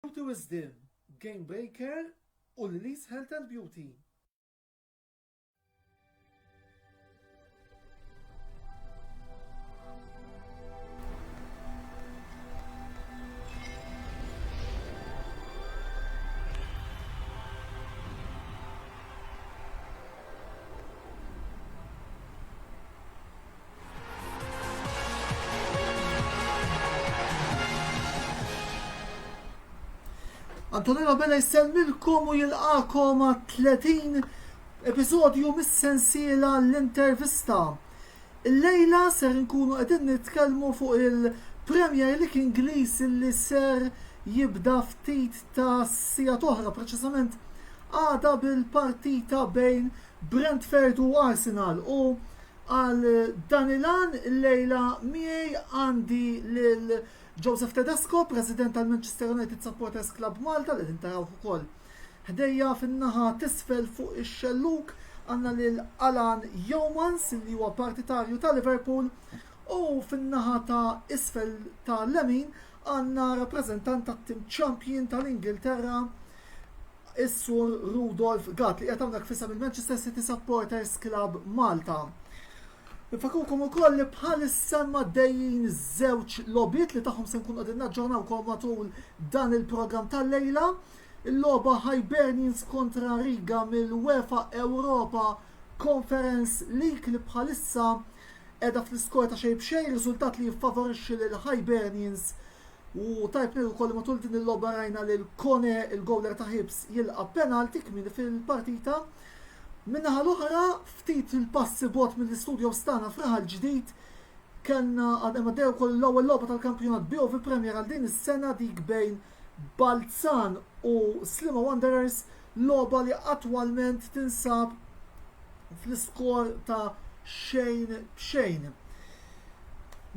Beauty Wisdom, Game Breaker u Lily's Health and Beauty. Antonella Bella jisselmilkom u jilqakom ma' 30 episodju mis-sensiela l-intervista. Il-lejla ser nkunu qegħdin nitkellmu fuq il-Premier League Ingliż li ser jibda ftit ta' sija oħra, preċisament għada bil-partita bejn Brentford u Arsenal u għal dan il-għan il-lejla miegħi għandi lil Joseph Tedesco, president tal-Manchester United Supporters Club Malta, li tintarawh ukoll. Ħdejja fin-naħa tisfel fuq ix-xelluk għandna lil Alan Yeomans li huwa partitarju ta' Liverpool u fin-naħa ta' isfel ta' lemin għandna rappreżentant tat-tim champion tal-Ingilterra is-sur Rudolf Gatt li qed hawnhekk fisem il-Manchester City Supporters Club Malta. Nifakurkom ukoll li bħalissa dejjin żewġ logħbiet li tagħhom se nkun qegħdin naġġornawkom matul dan il-programm tal-lejla. Il-logħba Hibernians kontra Riga mill-UEFA Europa Conference League li bħalissa qiegħda fl-iskor ta' xejn b'xejn, riżultat li jiffavorixxi lil Hibernians u tajb ukoll matul din il-logħba rajna lil Kone il-gowler ta' Hibs jilqa' penalti kmieni fil-partita. Minnaħa l-oħra, ftit il-passi bot mill-istudio stana fraħal ġdid, kellna għaddew kol l-ewwel logħba tal-kampjonat BOV Premier għal din is-sena dik bejn Balzan u Slima Wanderers, logħba li attwalment tinsab fl-iskor ta' xejn b'xejn.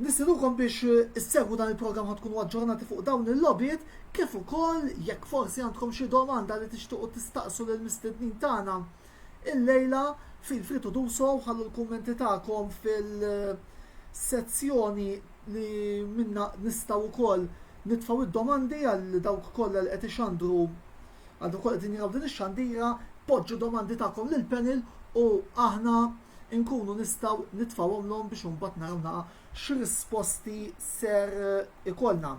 Nistidukom biex issegwu dan il-programm tkunu aġġornati fuq dawn il-logħbiet, kif ukoll jekk forsi għandkom xi domanda li tixtiequ tistaqsu lill-mistednin tagħna il-lejla fil-free to do so, ħallu l-kummenti tagħkom fil-sezzjoni li minna nistgħu wkoll nitfgħu id-domandi għal dawk kollha li qed ixandru għal dawk kollha qed jingħaw din ix-xandira, poġġu domandi tagħkom lill-panel u aħna nkunu nistgħu nitfgħuhomlhom biex imbagħad narawna x'risposti ser ikollna.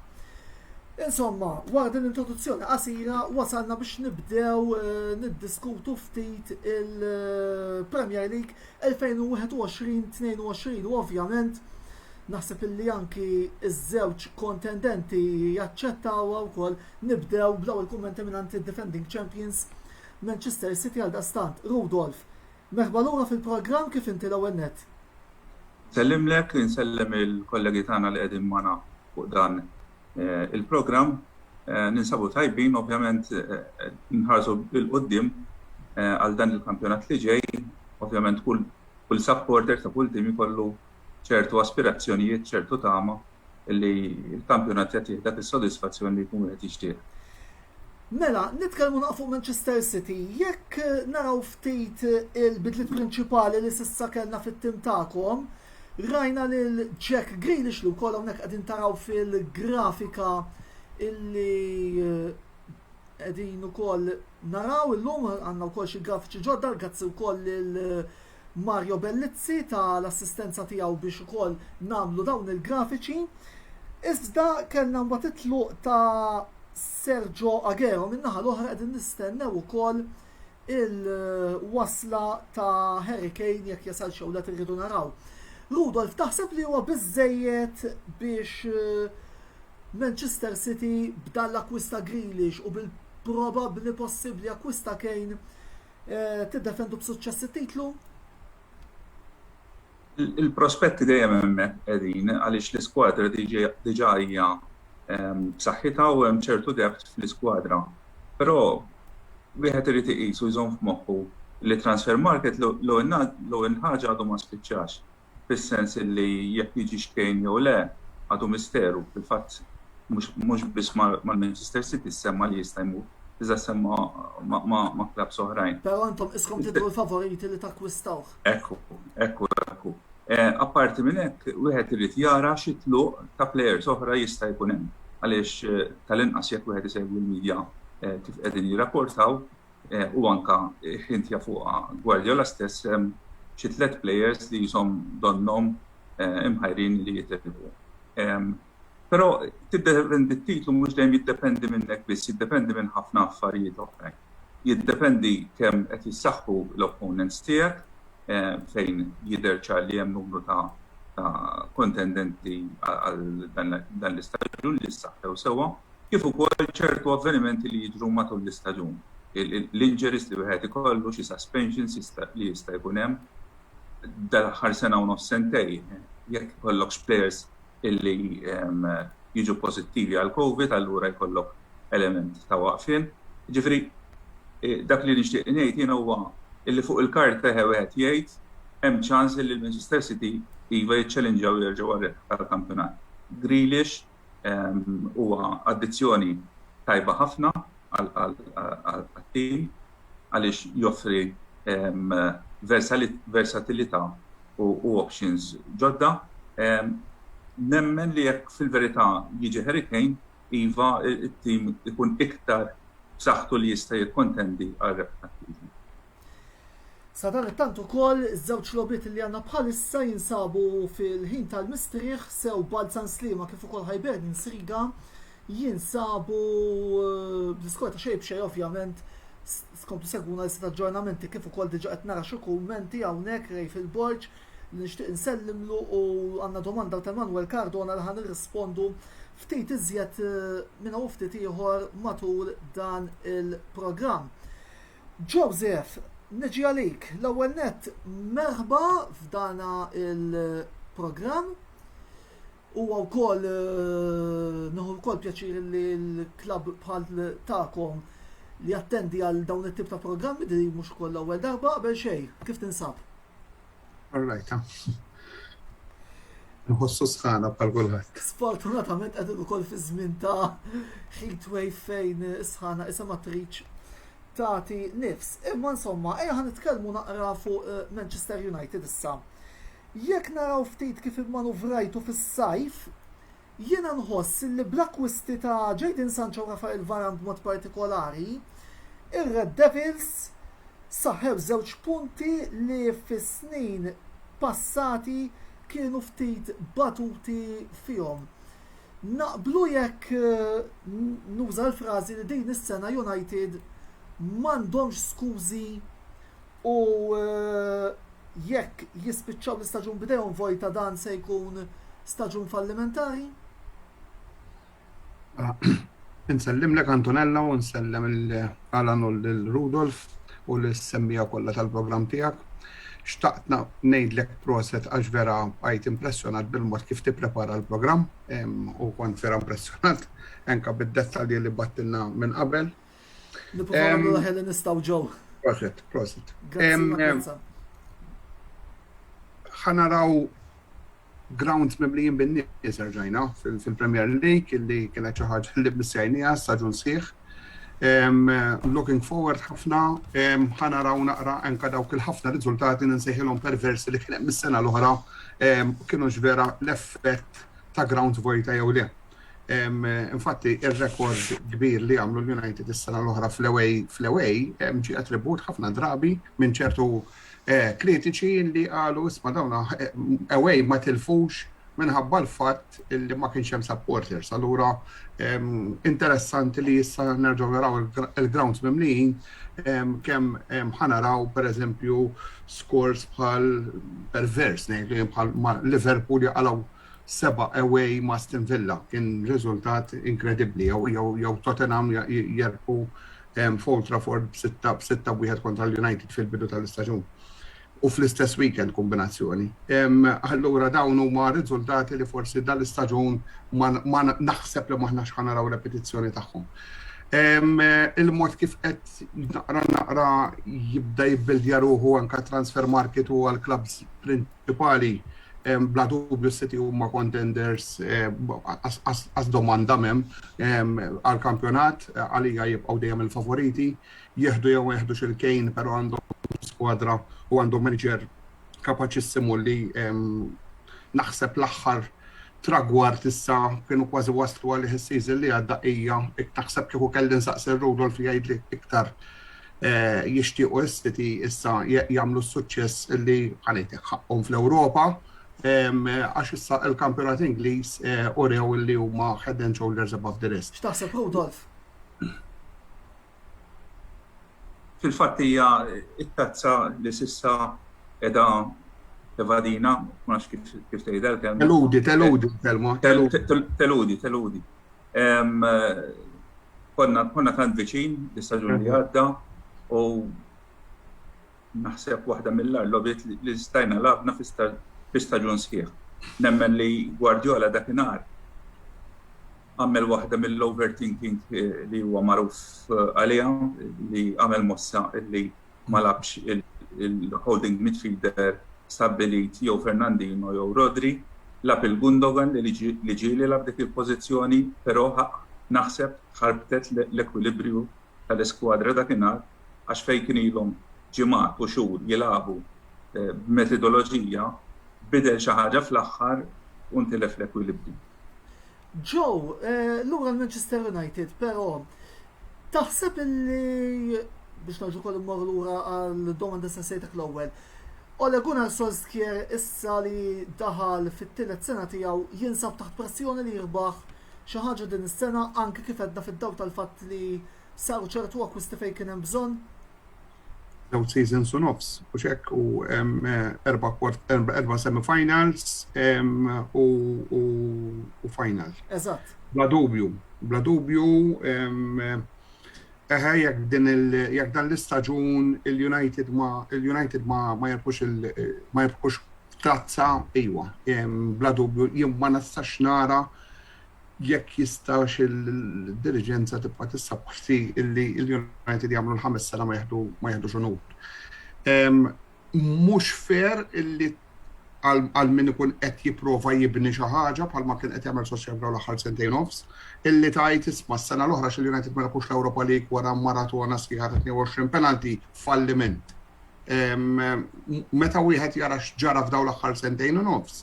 Insomma, wara din l-introduzzjoni qasira wasalna biex nibdew niddiskutu ftit il-Premier League 2021-22 u ovvjament naħseb illi anki iż-żewġ kontendenti jaċċettawha wkoll nibdew bl-ewwel kummenti minn defending champions Manchester City għal dastant. Rudolf, merħba lura fil-programm kif inti l-ewwel nett? Sellimlek insellem il-kollegi tagħna li qegħdin magħna fuq dan il-programm ninsabu tajbin, ovvjament nħarsu il-qoddim għal dan il-kampjonat li ġej, ovvjament kull supporter ta' kull tim ikollu ċertu aspirazzjonijiet, ċertu tama li il-kampjonat qed jieħdak is-sodisfazzjoni li jkun qed jixtieq. Mela, nitkellmu naqfu Manchester City, jekk naraw ftit il-bidliet prinċipali li s'issa kellna fit-tim tagħkom, rajna lil Jack Grealish li wkoll hawnhekk qegħdin taraw fil-grafika illi qegħdin ukoll naraw illum għandna wkoll xi grafiċi ġodda grazzi wkoll lil Mario Bellizzi tal-assistenza tiegħu biex ukoll nagħmlu dawn il-grafiċi. Iżda kellna mbagħad itluq ta' Sergio Aguero min-naħa l-oħra qegħdin nistennew ukoll il-wasla ta' Harry Kane jekk jasal xewlet irridu naraw. Rudolf, taħseb li huwa biżżejjed biex Manchester City b'dan l-akkwista Grealish u bil-probabbli possibbli akkwista Kane tiddefendu b'suċċess it-titlu? Il-prospetti dejjem hemmhekk qegħdin għaliex l-iskwadra diġà hija b'saħħitha u hemm ċertu depth fl-iskwadra. Però wieħed irid iqisu jżomm f'moħħu li transfer market l-ewwel ħaġa għadu ma spiċċax. Fis-sens li jekk jiġix Kane jew le għadu misteru, fil-fatt mhux biss mal-Manchester City semma li jista' jmur, iżda semma ma' klabs oħrajn. Però intom iskom tidru l-favoriti li takkwistawh. Ekku. Apparti minn hekk, wieħed irid jara xi tluq ta' plejers oħra jista' jkun hemm. għaliex tal-inqas jekk wieħed isegwi l-medja kif qegħdin jirrapportaw u anke ħintja fuqha Guardiola stess xi 3 players li jisom donnom imħajrin li jitilbu. Però tiddependi t-titlu mhux dejjem jiddependi minnek biss, jiddependi minn ħafna affarijiet oħrajn. Jiddependi kemm qed jissaħħu l-opponents tiegħek fejn jidher ċar li hemm numru ta' kontendenti għal dan l-istaġun li jissaħħew sewwa, kif ukoll ċertu avvenimenti li jiġru matul l-istaġun. L-injuries li wieħed ikollu xi suspensions li jista' jkun hemm dal-aħħar sena u nofs sentej, jekk ikollokx players illi jiġu pożittivi għal COVID, allura jkollok element ta' waqfien. Ġifri, dak li nixtieq ngħid jien huwa illi fuq il-karta wieħed jgħid hemm ċans li l-Manchester City iva jiċċellenġaw jerġgħu għall-kampjonat. Grealish huwa addizzjoni tajba ħafna għal-tim għaliex joffri versatilità u options ġodda. Nemmen li jekk fil-verità jiġi Harry Kane, iva il-tim ikun iktar b'saħħtu li jista' jikkontendi għal-reputattivi. Sadan it-tant ukoll iż-żewġ lobiet li għandna bħalissa jinsabu fil-ħin tal-mistrieħ sew Balzan Slima kif ukoll Hibernian Sriga jinsabu bl-iskor ta' xejbxej ovvjament skomplu segwuna l-sit aġġornamenti kif ukoll diġà qed nara xi kummenti hawnhekk rej fil-borġ li nixtieq insellimlu u għandna domanda ta' Manuel Cardona li ħan irrispondu ftit iżjed minn u ftit ieħor matul dan il-programm. Joseph, neġi għalik, l-ewwel nett merħba f'dana il-programm u wkoll nieħu wkoll pjaċir li l-klabb bħal tagħkom li attendi għal dawn it-tip ta' programmi li mhux ukoll l-ewwel darba qabel xejn, kif tinsab? All right. Nħossu sħana bħal kulħadd. Sfortunatament qegħdin ukoll fi żmien ta' heatwave fejn sħana issa ma tridx tagħti nifs. Imma insomma, ejja ħanitkellmu naqra fuq Manchester United issa. Jekk naraw ftit kif immanuvrajtu fis-sajf, jiena nħoss li bl-akkwisti ta' Jadon Sancho u Rafael Varane b'mod partikolari, ir-Red Devils saħħew żewġ punti li fis-snin passati kienu ftit batuti fihom. Naqblu jekk nuża l-frażi li din is-sena United m'għandhomx skużi u jekk jispiċċaw l-istaġun bidejhom vojta dan se jkun staġun fallimentari? Nsellimlek Antonella u nsellem l-Alan u l-Rudolf u l-semmija kollha tal-programm tiegħek. Xtaqtna ngħidlek proset għax vera għajt impressjonat bil-mod kif tipprepara l-programm u kont vera impressjonat anke bid-dettalji li battilna minn qabel. Nipprovaw nagħmlu li nistgħu ġew. Proset. Grazzi. Ħanaraw grounds mimlijin bin-nies rġajna fil-Premier League illi kienet xi ħaġa li bnissejnija staġun sħiħ. Looking forward ħafna, ħanaraw naqra anka dawk il-ħafna riżultati nsejħilhom perversi li kien hemm is-sena l-oħra kienu ġvera l-effett ta' grounds vojta jew le. Infatti ir-rekord kbir li għamlu l-United is-sena l-oħra fl-away ġie attribut ħafna drabi minn ċertu kritiċi li qalu isma' dawna away ma tilfux minħabba l-fatt li ma kienx hemm supporters. Allura interessanti li issa nerġgħu naraw il-grounds mimlijin kemm ħanaraw pereżempju scores bħal pervers ngħidlu bħal Liverpool jaqalgħu 7 away ma' Aston Villa. Kien riżultat inkredibbli jew Tottenham jerbu Old Trafford b'6-1 kontra l-United fil-bidu tal-istaġun. U fl-istess weekend kombinazzjoni. Allura dawn huma riżultati li forsi dal-istaġun ma naħseb li maħnax ħanaraw repetizzjoni tagħhom. Il-mod kif qed naqra jibda jibbildja ruħu anke transfer market u għall-clubs prinċipali bla dubju City huma contenders as domanda mem għall-kampjonat għalija jibqgħu dejjem il-favoriti, jieħdu jew jeħdux il-Kane però għandhom skwadra u għandhom manager kapaċissimu li naħseb l-aħħar tragward issa kienu kważi waslu għalih is-season li għadda hija naħseb kieku kelli nsaqsi Rudolf jgħidli iktar jixtiequ is-City issa jagħmlu s-suċċess li ħanejtek ħaqhom fl-Ewropa għax issa il-kampjonat Ingliż urew li huma head and shoulders above the rest. X'taħseb Rudolf? Fil-fatt hija it-tazza li s'issa qiegħda evadina, ma nafx kif tgħidha l-kelma. Teludi kelma. Teludi. Konna tant viċin l-istaġun li għadda u naħseb waħda mill-lobiet li stajna labna fi-staġun sħiħ. Nemmen li Guardiola dakinhar għamel waħda mill-overthinking li huwa magħruf għaliha li għamel mossa li ma labx il-holding midfielder stabbilit jew Fernandinho jew Rodri, lab il-Gundogan li ġieli lab dik il-pożizzjoni, però naħseb ħarbtet l-ekwilibrju tal-iskwadra dakinhar għax fejn kien ilhom ġimgħat u xhur jilagħbu b'metodoloġija bidel xi ħaġa fl-aħħar u ntilef l-ekwilibrju. Joe, lura l-Manchester United, però taħseb illi biex narġu kol immorru lura għal-domanda sensejtek l-ewwel. Ole Gunnar Solskjaer issa li daħal fit-tielet sena tiegħu jinsab taħt pressjoni li jirbaħ xi ħaġa din is-sena anke kif għedna fid-dawl tal-fatt li saru ċertu akkwisti fejn kien hemm bżonn. Daw seasons u nofs, u xek u erba semi-finals u final. Eżatt. Bla dubju, jekk dan l-istaġun il-United ma jirbux trazza, iwa. Bla dubju, jien ma nistax nara jekk jistax il-dirigenza tibqa' tissapporti illi il-United jagħmlu l-5 sena ma jieħdu xunut. Mhux fair illi għal min ikun qed jipprova jibni xi ħaġa bħalma kien qed jagħmel Solskjaer l-aħħar sentejn nofs, illi tajt isma' s-sena l-oħra x'il-United ma jafux l-Ewropa League wara maratona sħiħa 22 penalti falliment. Meta wieħed jara x'ġara f'dawn l-aħħar sentejn u nofs,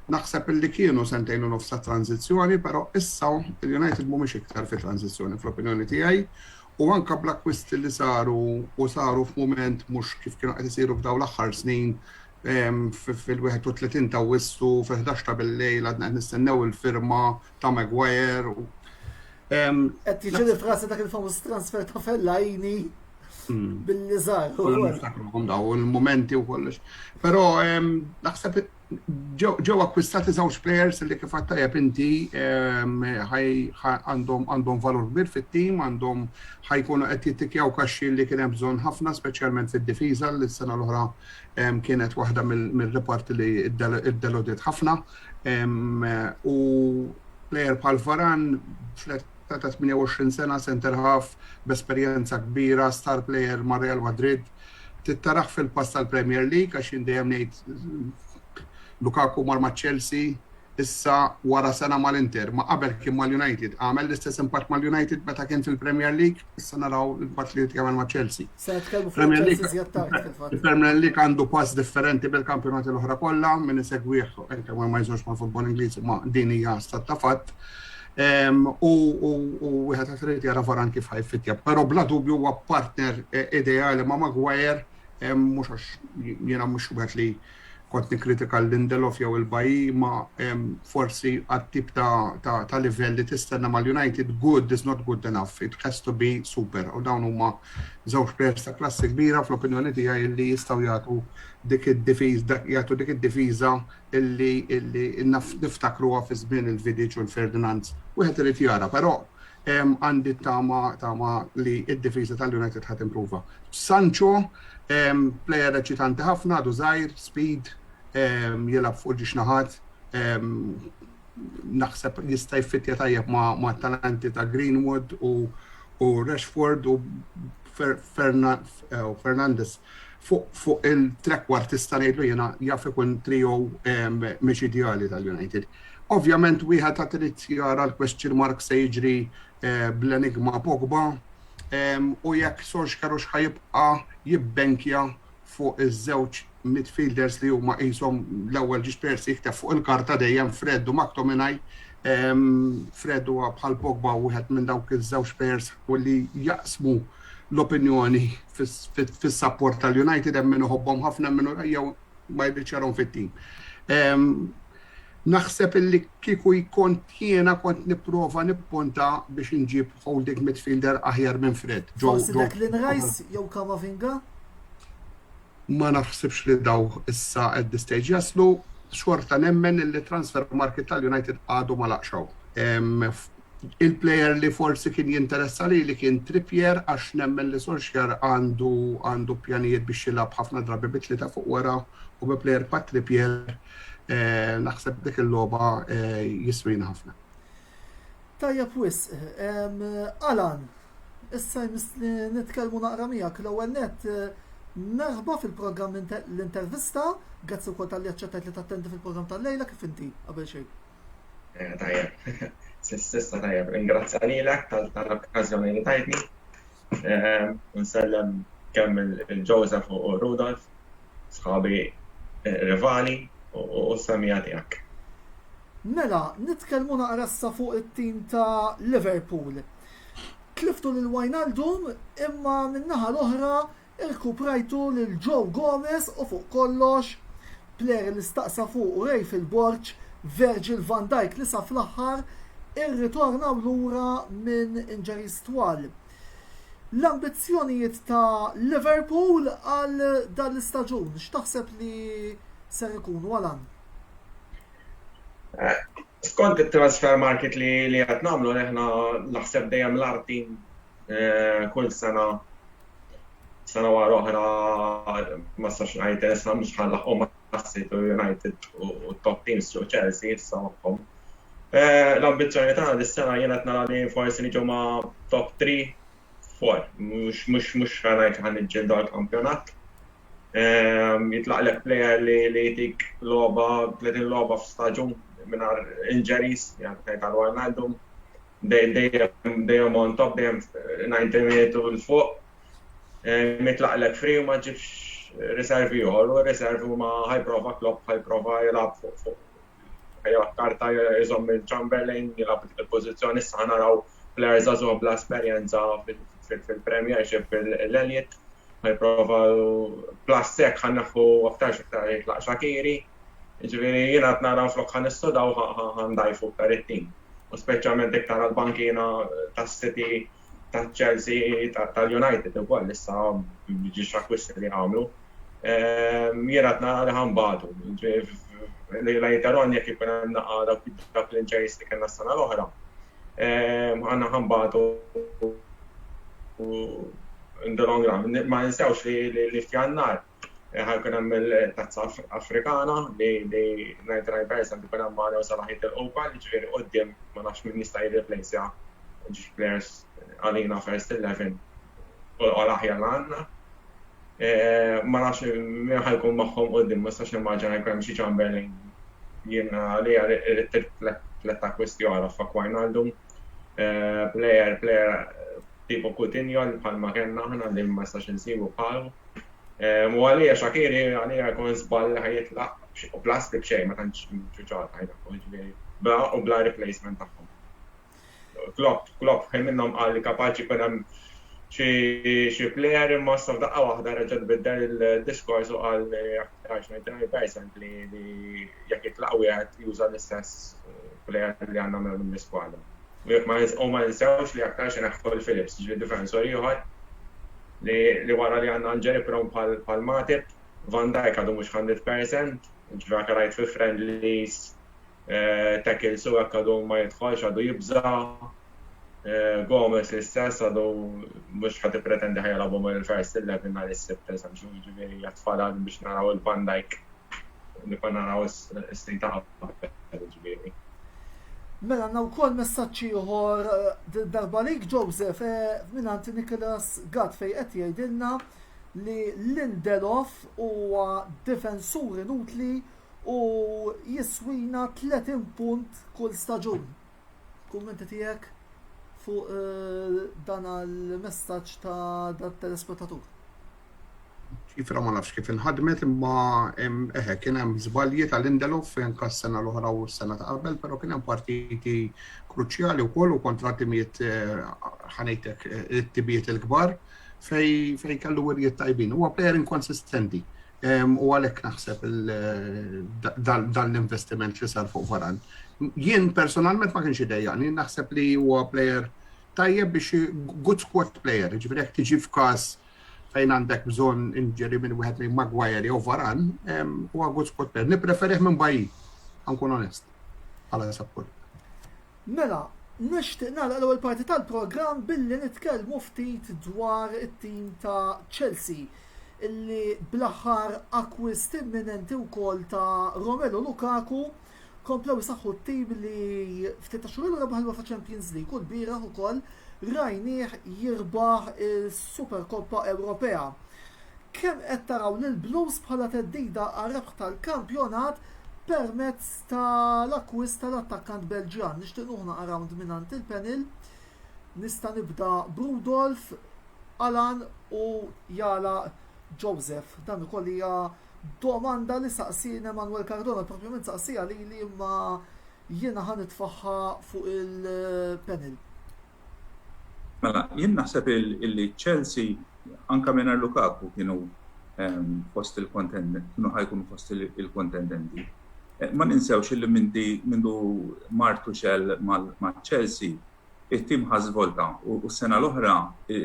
naħseb illi kienu sentejn u nofs ta' tranzizzjoni, però issa il-United mhumiex iktar fi tranzizzjoni fl-opinjoni tiegħi u anke bl-akkwisti li saru f'mument mhux kif kienu qed isiru f'dawn l-aħħar snin fil-31 ta' Wissu, fil-11 ta' bil-lejl għadna nistennew il-firma ta' Maguire. Qed tiġi li frasi dak il-famuż transfer ta' Fellaini billi żgħar. Daw il-momenti u kollox. Però naħseb ġew akkwistati żewġ players li kif għattajab inti għandhom valur kbir fit-tim, għandhom ħajkunu qed jittikjaw kaxxi li kien hemm bżonn ħafna, speċjalment fid-difiża li s-sena l-oħra kienet waħda mill-reparti li iddelodiet ħafna. U player bħal Varane ta' 28 sena, center half b'esperjenza kbira, star player ma' Real Madrid, tittaraħ fil-pass tal-Premier League għax indejjem ngħid Lukaku mar ma' Chelsea, issa wara sena mal-Inter, ma' qabel kien mal-United, għamel l-istess impatt mal-United meta kien fil-Premier League, issa naraw l-impatt li jagħmel ma' Chelsea. Il-Premier League għandu pass differenti bil-kampjonati l-oħra kollha, minn isegwih ma jżurx mal-futbol Ingliż, ma' din hija stat ta' fatt. U wieħed trid jara Varane kif ħajfitja, però bla dubju huwa partner ideali ma' Maguire, mhux għax jiena mhux wieħed li kont nikkritika l-Lindelof jew il-Bailly, ma forsi għat-tip ta' livell li tistenna mal-United, good is not good enough, it has to be super. U dawn huma żewġ players ta' klassi kbira fl-opinjoni tiegħi li jistgħu jagħtu dik id-difiża illi niftakruha fi żmien il-Vidic u l-Ferdinand. Wieħed irid jara, però għandi tama li id-difiża tal-United ħadd improva. Sancho, player eċitanti ħafna, għadu żgħir, speed, jilab fuq ġiex-naħat, naħseb jista' jfittja tajjeb ma' talenti ta' Greenwood u Rashford u Fernandes. Fuq il-trekkwart tista' ngħidlu jiena jaf ikun trio mhix ideali tal-United. Ovvjament wieħed ta' trid jara l-question mark se jiġri bl-enigma Pogba u jekk Solskjaer ħajibqa' jibbenkja fuq iż-żewġ midfielders li huma qishom l-ewwel ġispersi jiktef fuq il-karta dejjem Fred u McTominay. Fred huwa bħal Pogba wieħed minn dawk iż-żewġ players li jaqsmu l-opinjoni fis-support tal-United hemm min iħobbhom ħafna minnu jew ma jridx jarhom fit-tim. Naħseb illi kieku jkont jiena kont nipprova nippunta biex inġib holding midfielder aħjar minn Fred. Forsi Declan Rice jew Camavinga? Ma naħsibx li daw issa at the stage jaslu, xorta nemmen li transfer market tal-United għadu ma laqxaw. Il-player li forsi kien jinteressa li kien Trippier għax nemmen li Solskjaer għandu pjanijiet biex jilab ħafna drabi bitli ta' fuq wara u bi player pa' Trippier naħseb dik il-logħba jiswina ħafna. Tajjeb wis, Alan, issa nitkellmu naqra miegħek l-ewwel nett merħba fil-programm l-intervista, grazzi wkoll tal-li aċċettajt li tattendi fil-programm tal-lejla kif inti qabel xejn. Tajjeb, sissa tajjeb, ringrazzja lilek tal-okkażjoni li tajtni. Nsellem kemm il-Joseph u Rudolf, sħabi rivali u samija tiegħek. Mela, nitkellmu naqra issa fuq it-tim ta' Liverpool. Tliftu lil Wijnaldum imma min-naħa l-oħra irkuprajtu lil Joe Gomez u fuq kollox plejer li staqsa fuq u rej fil-borċ Virgil van Dijk li sa fl-aħħar irritorna lura minn injuries twal. L-ambizzjonijiet ta' Liverpool għal dan l-istaġun, x'taħseb li ser ikunu Alan? Skont it-transfer market li qed nagħmlu aħna naħseb dejjem l-artin kull sena wara oħra ma sax ngħid issa mhux ħallaħqhom ma' City United u top teams u Chelsea issa magħhom. L-ambizzjoni tagħna dis-sena jiena qed nara li forsi niġu ma' top 3-4 mhux ngħid ħan niġġieldu għall-kampjonat. Jitlaqlek plejer li jtik logħba 30 logħba f'staġun mingħajr injuries, jgħid għal Wijnaldum. Dejjem on top, dejjem 90 minuti l fuq. Mitlaqlek free u ma ġibx riservi ieħor u riservi huma ħajprova Klopp, ħajprova jilgħab fuq karta jżomm il-Chamberlain jilgħab il-pożizzjoni issa naraw players żagħżugħ bla esperjenza fil-Premiership l-Elliott ħajprova plus hekk ħanneħħu aktar jitlaq Shaqiri. Jiġifieri jiena qed nara flok ħanissodaw ħandajfu aktar it-tim. U speċjalment iktar għall-bankina tas-City tal-Chelsea, tal-United ukoll issa ġiex akkwisti li għamlu. Jiena qed nara li ħanbagħtu. Li jtaronni jekk ikun hemm naqa' dak l-injuries li kellna s-sena l-oħra. Għandna ħanbagħtu in the long run. Ma ninsewx li f'Jannar ħajkun hemm il-tazza Afrikana li 99% ikun hemm magħna salaħiet il-Opa, jiġifieri quddiem ma nafx min jista' jirreplaceja players għalina first 11 u għal-aħjar l-għanna. Ma nafx minn ħajkun magħhom quddiem, ma nistax nimmaġina jkun hemm xi Chamberlain jiena li rrid tletta kwestjoni fa' Wijnaldum. Player tipo Coutinho bħalma kellna aħna li ma nistax insibu bħalu. U għalija Shaqiri għalija jkun żball li ħajitlaq u plastik xejn ma tantx ċuċata ħajda u bla replacement tagħhom. Klopp minnhom qal li kapaċi jkun hemm xi player imma f'daqqa waħda reġa' tbiddel il-diskors u qal għax 99% li jekk jitlaq wieħed juża l-istess player li għandna mill-iskwadra. U ma ninsewx li aktar xi neħħu l-Phillips, ġifieri difensor ieħor li wara li għandna Jerry Brown bħal Matip, Van Dijk għadu mhux 100%, ġifieri rajt fil-friendlies tackles u hekk għadu ma jidħolx għadu jibża. Gomez l-istess għadu mhux ħadd ippretendi ħajjilagħbu mill-first 11 nhar is-sibt eżempju, ġifieri jatfadal biex naraw il-Van Dijk li konna naraw is-snin ta' qabel ġifieri. Mela għandna wkoll messaġġ ieħor darba lik Joseph mingħand Nicholas Gatt fejn qed jgħidilna li Lindelof huwa difensur inutli u jiswina 30 punt kull staġun. Kummenti tiegħek fuq dan il-messaġġ ta' dat telespettatur. ċifra ma nafx kif inħadmet imma kien hemm żbalji tal-Lindelof fejn kas-sena l-oħra u s-sena ta' qabel, però kien hemm partiti kruċjali wkoll u kontra timijiet ħanejtek it-tibijiet il-kbar fej kellu wirjiet tajbin. Huwa plejer inkonsistenti u għalhekk naħseb dan l-investiment li sar fuq Varane. Jien personalment ma kienx idejjaqni, naħseb li huwa plejer tajjeb biex good squad player, ġifieri jekk tiġi f'każ fejn għandek bżonn inġeri minn wieħed minn Maguire jew Varane, huwa good squad player. Nippreferih minn Bailly, nkun onest, bħala support. Mela, nixtieq nagħlaq l-ewwel parti tal-programm billi nitkellmu ftit dwar it-tim ta' Chelsea illi bl-aħħar acquist imminenti wkoll ta' Romelu Lukaku komplew isaħħu t-tim li ftit ta' xhur rebaħ il-UEFA Champions League u l-bieraħ ukoll rajnieh jirbaħ is-Superkoppa Ewropea. Kemm qed taraw lil Blues bħala teddida għar-rebħ tal-kampjonat permezz tal-akkwist tal-attakkant Belġjan. Nixtieq nuħna around minant il-panel. Nista' nibda Brudolf, Alan u Jala Joseph. Dan ukoll hija domanda li saqsina Manuel Cardona, propjament saqsija li ma jiena ħanitfaħħa fuq il-panel. Mela, jien naħseb illi Chelsea anka mingħajr Lukaku kienu fost il-kontendenti, kienu ħajkunu fost il-kontendenti. Ma ninsewx illi mindu Martu Shell ma' Chelsea, it-tim ħażvolta u s-sena l-oħra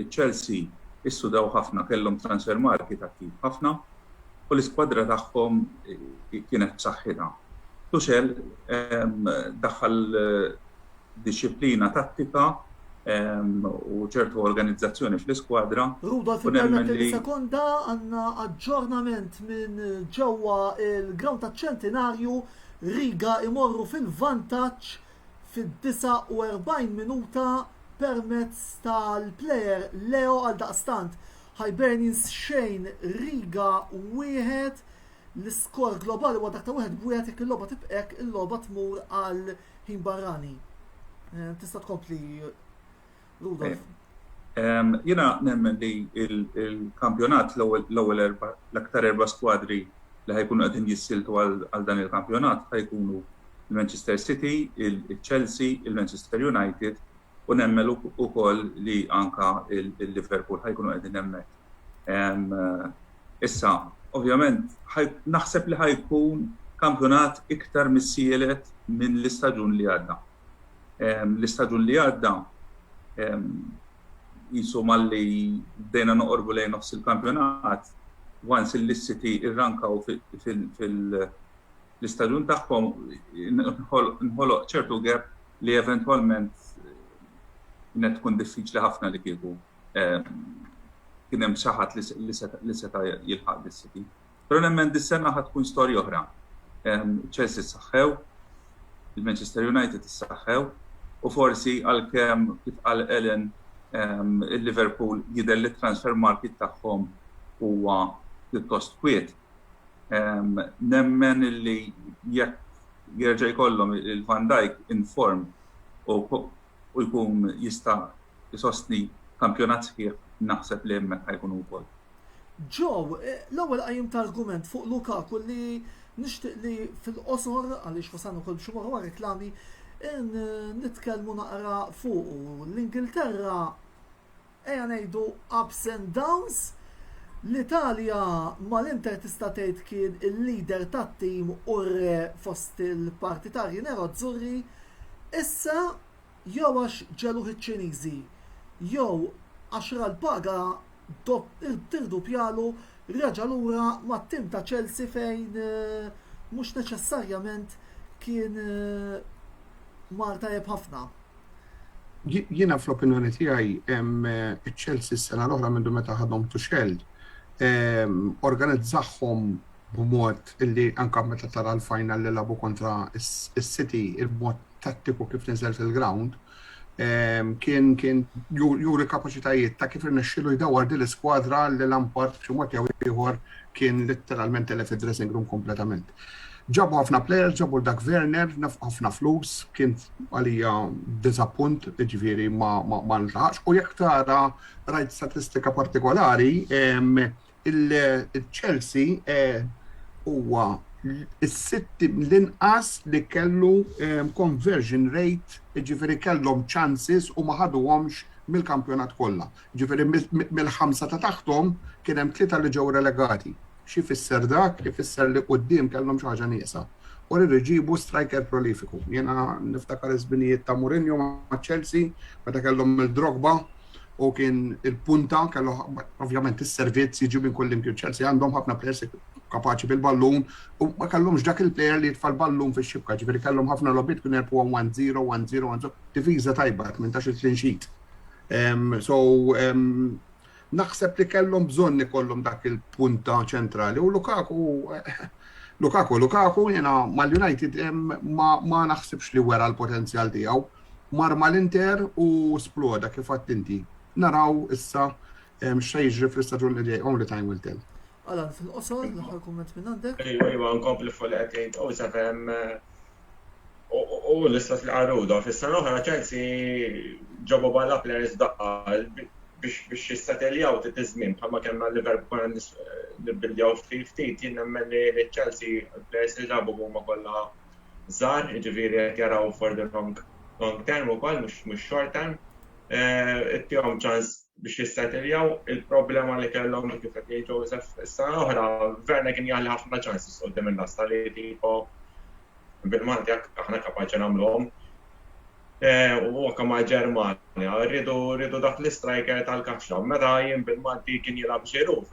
Chelsea issudaw ħafna, kellhom transfer market attiv ħafna u l-iskwadra tagħhom kienet b'saħħitha. Tuchel daħħal disciplina tattika u ċertu organizzazzjoni fl-iskwadra. Rudolf, permetti sekonda għandna aġġornament minn ġewwa il-ground ta' ċentinarju, Riga imorru fil-vantaġġ fid-49 minuta permezz tal-plejer Leo għal daqstant. Hibernians xejn Riga wieħed, l-iskor globali huwa dak ta' wieħed b'wieħed jekk il-logħba tibqek il-logħba tmur għal ħin barrani. Tista' tkompli Rudolf. Jiena nemmen li il-kampjonat l-ewwel l-aktar erba' skwadri li ħajkunu qegħdin jissiltu għal dan il-kampjonat ħajkunu il-Manchester City, il-Chelsea, il-Manchester United u nemmel ukoll li anka il-Liverpool ħajkunu qegħdin hemmhekk. Issa, ovvjament, naħseb li ħajkun kampjonat iktar missielet minn l-istaġun li għadda. L-istaġun li għadda jisu malli bdejna noqorbu lejn nofs il-kampjonat, once il-City irrankaw fil-istaġun tagħhom nħoloq ċertu gap li eventwalment kienet tkun diffiċli ħafna li kieku kien hemm xi ħadd li seta' jilħaq lis-City. Però nemmen dis-sena ħad tkun storja oħra. Chelsea issaħħew, il-Manchester United issaħħew u forsi għalkemm kif qal Ellen il-Liverpool jidher li transfer market tagħhom huwa pjuttost kwiet. Nemmen li jekk jerġa' jkollhom il-Van Dijk inform u jkun jista' jisostni kampjonat sħiħ naħseb li hemmhekk ħajkun ukoll. Joe, l-ewwel qajjem tal-argument fuq Lukaku li nixtieq li fil-qosor għaliex wasalna wkoll b'xi wara reklami nitkellmu naqra fuq l-Ingilterra ejja ngħidu ups and downs. L-Italja mal-Inter tista' tgħid kien il-leader tat-tim u fost il-partitarji nero-azzurri. Issa jew għax ġeluh iċ-Ċiniżi, jew għax l-paga tirdu pjalu reġa' lura mat-tim ta' Chelsea fejn mhux neċessarjament kien mar tajjeb ħafna. Jiena fl-opinjoni tiegħi iċ-Chelsea s-sena l-oħra mindu meta ħadhom Tuchel organizzaħħom b'mod illi anke meta tara l-final li labu kontra is-City il-mod tattiku kif niżel fil-ground kien juri kapaċitajiet ta' kif irnexxielu jdawwar din l-iskwadra li Lampard b'xi mod jew ieħor kien letteralment telef id-dressing room kompletament. Ġabu ħafna players, ġabu dak Werner, ħafna flus, kien għalija disappunt, ġifieri ma nlaħaqx. U jekk tara rajt statistika partikolari, il-Chelsea huwa is-sitt l-inqas li kellu conversion rate, ġifieri kellhom chances u ma ħaduhomx mill-kampjonat kollha. Ġifieri mill-ħamsa ta' taħthom kien hemm tlieta li ġew relegati. Xi fisser dak, ifisser li quddiem kellhom xi ħaġa nieqsa. U rridu jġibu striker prolifiku. Jiena niftakar iż-żminijiet ta' Mourinho ma' Chelsea meta kellhom il-Drogba u kien il-punta kellu ovvjament is-servizz jiġu minn kull imkien. Chelsea għandhom ħafna players kapaċi bil-ballun u ma kellhomx dak il-plejer li jitfal ballun fix-xibka, ġifieri kellhom ħafna lobbiet kienu jerpu 1-0, 1-0, 1-0, difiża tajba 18 clean sheet. Naħseb li kellhom bżonn ikollhom dak il-punta ċentrali u Lukaku jiena mal-United ma naħsibx li wera l-potenzjal tiegħu. Mar mal-Inter u sploda kif għadt inti. Naraw issa x'se jiġri fl-istaġun li ġej, only time will tell. Alan, fil-qosor, l-ħar komment minn għandek? Ejwa, nkompli fuq l-qed u safem u l-istat l-qaruda. Fis-sena oħra Chelsea ġobu balla players daqqa biex jistateljaw t-tizmin bħalma kellna Liverpool nibildjaw ftit jien nemmen li Chelsea players li ġabu huma kollha żgħar, jiġifieri qed jaraw for the long term ukoll mhux short term. Ittihom ċans biex jistateljaw il-problema li kellhom kif qed jgħid Joseph is-sena oħra Werner kien jagħli ħafna chances qudiem il-nasta li tipo bil-Malti aħna kapaċi nagħmluhom. U ma' Ġermanja, rridu dak l-striker tal-kaxxa. Meta jien bil-Malti kien jilgħab Giroud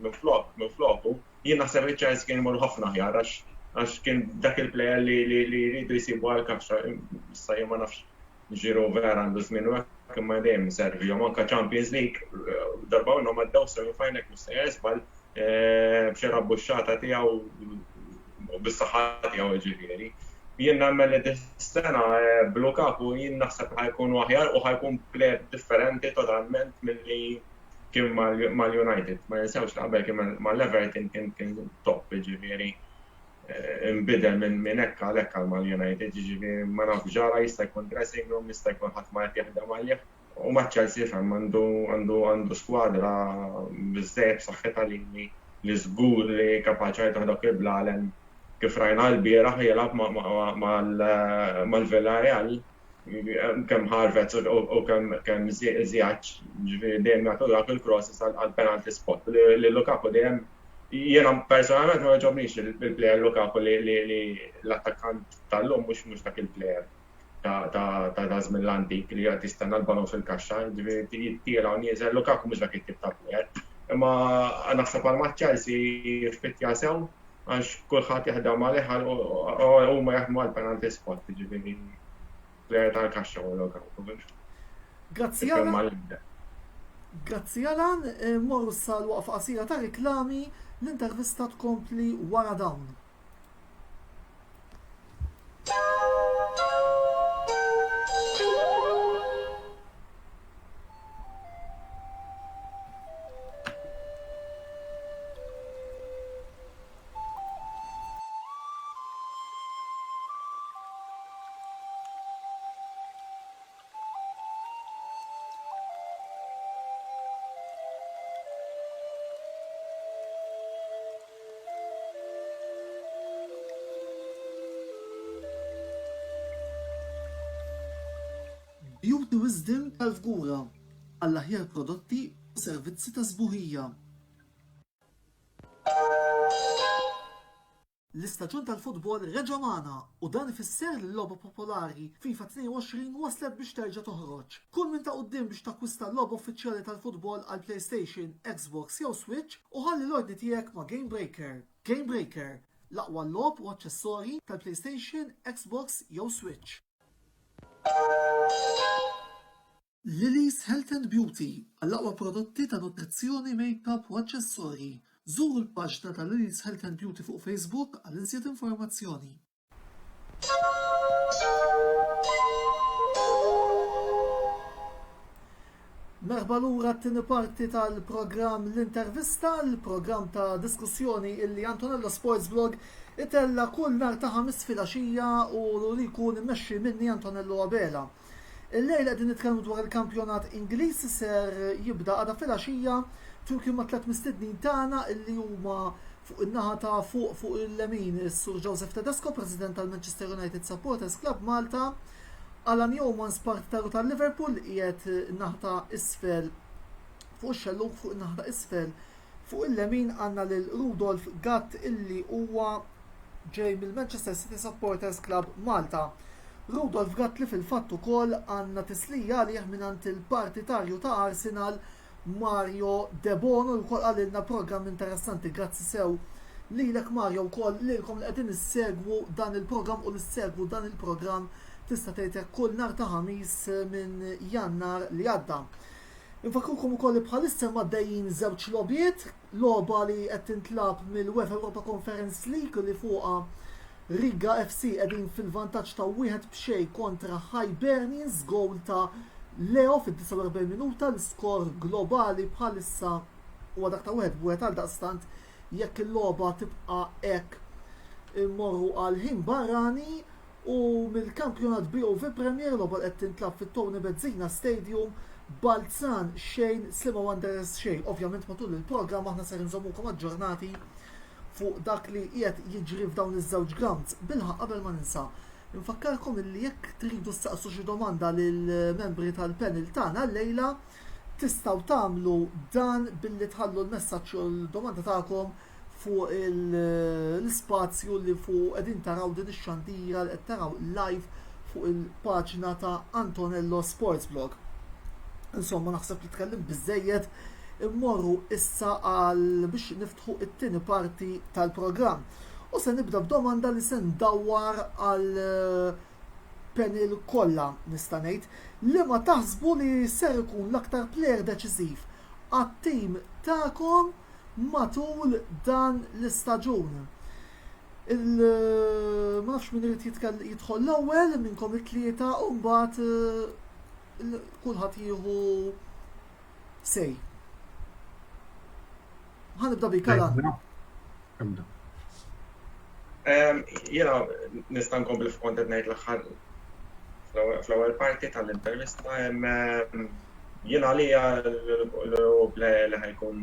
minn floku, jien naħseb il-Chelsea kien imur ħafna ħjar għax kien dak il-plejer li jridu jsibu għall-kaxxa. Issa jien ma nafx Giroud vera għandu żmien u hekk imma dejjem servi. Jew anke Champions League darba minnhom għaddew semi-final mhux se jeżbal b'xi rabbuxxata tiegħu u bis-saħħa tiegħu ġifieri. Jien nagħmel li dis-sena b'Lukaku jien naħseb ħajkun aħjar u ħajkun plejer differenti totalment milli kien mal-United. Ma jinsewx li qabel kien mal-Everton kien top ġifieri inbidel minn hekk għalhekk mal-United ġifieri ma nafx ġara jista' jkun dressing room, jista' jkun ħadd ma qed jaħdem għalih. U maċ-Chelsea għandu skwadra biżżejjed b'saħħitha li żgur li kapaċi taħdok il-blalen kif rajna l-bieraħ jilgħab mal-Villarreal kemm ħarvet u kemm żjaġġ ġifieri dejjem jagħtu dak il-crosses għall-penalty spot. Li Lukaku dejjem jiena personalment ma ġobniex il-plejer Lukaku li l-attakkant tal-lum mhux dak il-plejer ta' żmien l-antik li qed jistenna l-balon fil-kaxxa, ġifieri tiela u nieżel Lukaku mhux dak it-tip ta' plejer. Imma naħseb għal maċ-Chelsea ftit jasew għax kulħadd jaħdem għalih u ma jaħdmu għall-penalty spot, ġifieri plejer tal-kaxxa u Lukaku. Grazzi Alan, morru sal-waqfa qasira ta' riklami l-intervista tkompli wara dawn. Beauty Wisdom tal-Fgura għall-aħjar prodotti u servizzi ta' sbuħija. L-istaġun tal-futbol reġa' magħna u dan ifisser li l-logħba popolari FIFA 22 waslet biex terġa' toħroġ. Kull minn ta' quddiem biex takkwista l-logħba uffiċjali tal-futbol għal PlayStation, Xbox jew Switch u ħalli l-ordni tiegħek ma' Game Breaker. Game Breaker, l-aqwa logħob u aċċessorji tal-PlayStation, Xbox jew Switch. Lily's Health and Beauty għall-aqwa prodotti ta' nutrizzjoni, make-up u aċċessorji. Żuru l-paġna ta' Lily's Health and Beauty fuq Facebook għal iżjed informazzjoni. Merħba lura t-tieni parti tal-programm l-intervista, l-programm ta' diskussjoni illi Antonello Sports Blog itella kull nhar ta' ħamis filgħaxija u li jkun immexxi minni Antonello Abela. Il-lejla qegħdin nitkellmu dwar il-kampjonat Ingliż ser jibda għada filgħaxija flimkien ma' 3 mistednin tagħna illi huma fuq in-naħa ta' fuq il-lemin is-Sur Joseph Tedesco, President tal-Manchester United Supporters Club Malta, Alan Yeomans partitaru tal-Liverpool qiegħed in-naħa ta' isfel fuq ix-xellug fuq in-naħa ta' isfel fuq il-lemin għandna lil Rudolf Gatt illi huwa ġej mill-Manchester City Supporters Club Malta. Rudolf Gatt li fil-fatt ukoll għandna tislija għalih minant il-partitarju ta' Arsenal Mario De Bono wkoll għalilna programm interessanti, grazzi sew lilek Mario wkoll lilkom li qegħdin issegwu dan il-programm u nissegwu dan il-programm tista' tgħidlek kull nhar ta' ħamis minn Jannar li għadda. Infakrukom ukoll li bħalissa maddejjin żewġ logħbiet, logħba li qed tintlab mill-UEFA Europa Conference League li fuqha Riga FC qegħdin fil-vantaġġ ta' 1-0 kontra Hibernians, gowl ta' Leo fid-49 minuta, l-skor globali bħalissa huwa dak ta' 1-1 għal daqstant jekk il-logħba tibqa' hekk immorru għal ħin barrani u mill-kampjonat BOV Premier logħba qed tintlab fit-Tony Bezzina Stadium Balzan xejn Slima Wanderers xejn. Ovvjament matul il-programm aħna ser nżommukom aġġornati fuq dak li qiegħed jiġri f'dawn iż-żewġ grounds. Bilħaq qabel ma ninsa, infakkarkom illi jekk tridu staqsu xi domanda lill-membri tal-panel tagħna llejla tistgħu tagħmlu dan billi tħallu l-messaġġ u l-domanda tagħkom fuq l-ispazju li fuq qegħdin taraw din ix-xandira li qed taraw live fuq il-paġna ta' Antonello Sports Blog. Insomma, naħseb li tkellim biżżejjed immorru issa għal biex niftħu it-tieni parti tal-programm. U se nibda b'domanda li se ndawwar għal panel kollha nista' ngħid li ma taħsbu li ser ikun l-aktar plejer deċiżiv għat-tim tagħkom matul dan l-istaġun. Ma nafx min irid jidħol l-ewwel minnkom it-tlieta u mbagħad kulħadd jieħu sej. Ħanibda bik Alan. Jiena nista' nkompli f'kont qed ngħid l-aħħar fl-ewwel parti tal-intervista jiena għalija l ħajkun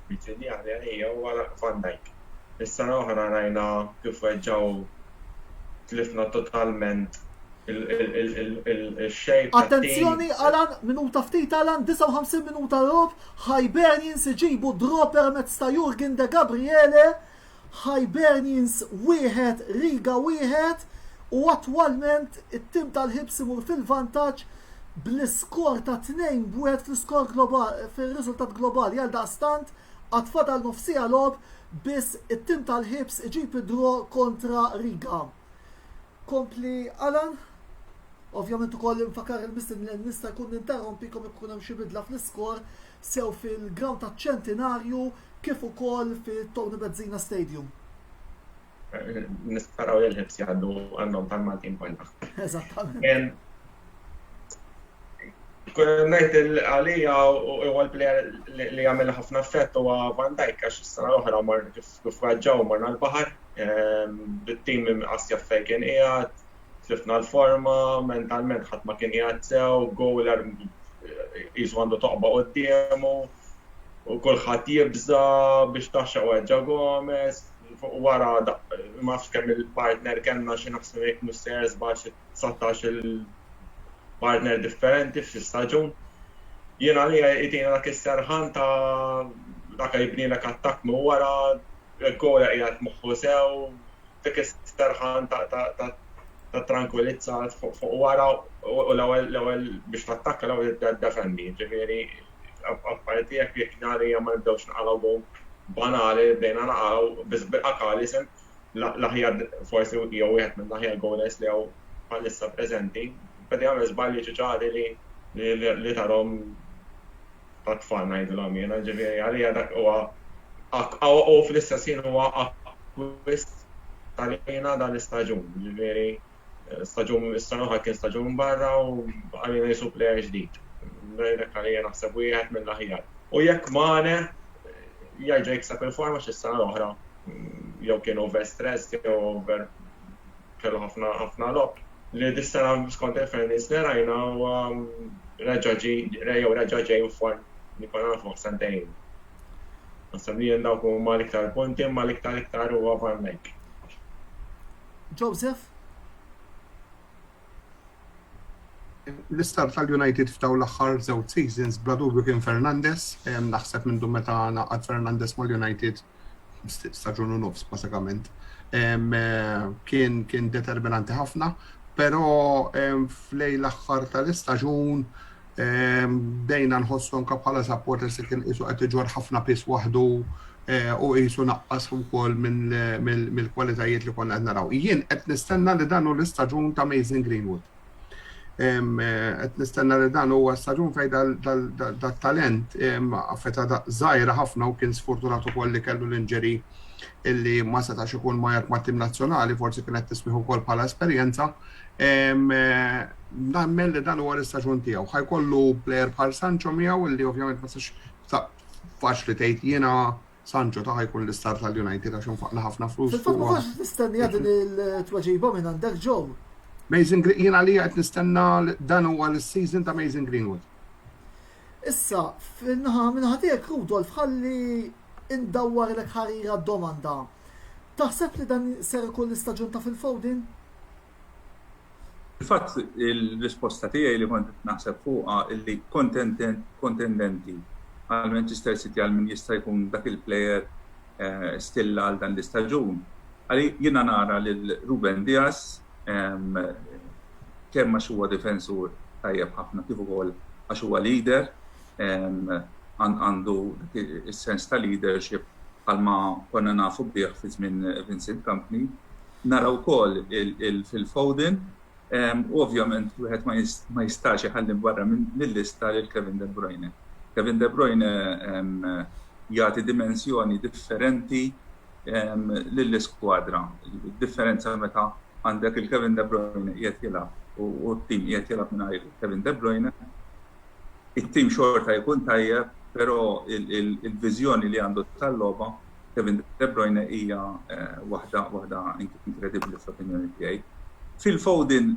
biċċedi għalija huwa Van Dijk. Is-sena oħra rajna kif weġġaw tlifna totalment il-shape. Attenzjoni Alan, minuta ftit Alan, 59 minuta rob, Hibernians iġibu drop permezz ta' Jurgen de Gabriele, Hibernians wieħed Riga wieħed u attwalment it-tim tal-ħibs imur fil-vantaġġ bl-iskor ta' 2-1 fl-iskor globali, fil-riżultat globali għal daqstant għatfadal nofsija lob biss it-tim tal-ħibs iġib id-draw kontra Riga. Kompli Alan? Ovvjament ukoll infakar il-mistin li nista' jkun ninterrompikom ikun hemm xi bidla fl-iskor sew fil-ground taċ-ċentinarju kif ukoll fit-Tony Bezzina Stadium. Nisperaw il-ħibs jgħaddu għandhom tal-Maltin kollha. Eżattament. Ngħid għalija huwa l-plejer li jagħmel ħafna effett huwa Van Dijk għax is-sena l-oħra mar kif weġġaw marna l-baħar, bit-tim Asja fejn kien qiegħed, tlifna l-forma, mentalment ħadd ma kien qiegħed sew, goaler qisu għandu toqba qudiemu u kulħadd jibża biex taxxaq weġġa' Gomez, wara ma nafx kemm il-partner kellna xi naħseb hekk mhux se jersbax 19 il-partner differenti f'staġun. Jiena għalija jtina dak is-serħan ta' dak li jibnielek attakk minn wara, il-goaler qiegħed moħħu sew, dik is-serħan ta' tranquillizza fuq wara u l-ewwel biex tattakka l-ewwel tiddefendi. Ġifieri apparti jekk narija ma nibdewx naqalgħu banali bdejna naqgħu biss bil-qakalisem l-aħjar forsi jew wieħed minn l-aħjar goalers li hawn bħalissa preżenti. Bedi għamel żbalji ċiċari li tarhom ta' tfal ngħidulhom jiena, ġifieri għalija dak huwa u fl-istess ħin huwa acquist tal-jiena dan l-istaġun. Ġifieri staġun is-sena kien staġun barra u għalina jisu plejer ġdid. Rejnek għalija naħseb wieħed mill-aħjar. U jekk Mane jerġa' jikseb il-forma x'is-sena l-oħra jew kien over stress jew over kellu ħafna lob, li dis-sena skont il-fairness li rajna u reġa' ġej inform li konna nafu sentejn. Naħseb li dawk huma l-iktar punti imma l-iktar huwa Van Dijk. Joseph? L-istar tal-United f'daw l-aħħar żewġ seasons bla dubju kien Fernandes, naħseb minn dum meta naqgħad Fernandes mal-United staġun u nofs basikament. Kien determinanti ħafna, però f'lej l-aħħar tal-istaġun dejna nħossu anke bħala supporters li kien qisu qed iġor ħafna pis waħdu u qisu naqqas ukoll mill-kwalitajiet li konna qed naraw. Jien qed nistenna li dan hu l-istaġun ta' Mason Greenwood. Qed nistenna li dan huwa staġun fejn dat-talent feta żgħira ħafna u kien sfortunat ukoll li kellu l-inġeri illi ma setax ikun majjat mat-tim nazzjonali, forsi kien qed tisbih ukoll bħala esperjenza. Nammen li dan huwa l-istaġun tiegħu. Ħajkollu plejer bħal Sancho miegħu illi ovvjament ma sax faċli tgħid jiena Sancho ta' ħajkun l-istar tal-United għax infaqna ħafna flus. Fil-fatt ma fax tistennija din il-tweġiba minn għandek Joe. Jiena li qed nistenna dan huwa l-season ta' Mason Greenwood. Issa, f'inħa minħa tiegħek Rudolf ħalli indawwar lek ħarira domanda. Taħseb li dan ser ikun l-istaġun ta' Phil Foden? Il-fatt il-risposta tiegħi li kont naħseb fuqha illi kontendenti għal Manchester City għal min jista' jkun dak il-plejer stilla għal dan l-istaġun. Għalli jiena nara lil Ruben Dias kemm għax huwa difensur tajjeb ħafna kif ukoll għax huwa leader għandu is-sens ta' leadership bħalma konna nafu bih fi żmien Vincent Kompany. Nara wkoll il-Phil Foden u ovvjament wieħed ma jistax iħalli barra mill-lista lil Kevin De Bruyne. Kevin De Bruyne jagħti dimensjoni differenti lill-iskwadra. Differenza meta għandek il-Kevin De Bruyne qiegħed jilgħab u t-tim qiegħed jilgħab mingħajr Kevin De Bruyne. It-tim xorta jkun tajjeb, però il-viżjoni li għandu tal-logħba Kevin De Bruyne hija waħda inkredibbli fl-opinjoni tiegħi. Phil Foden,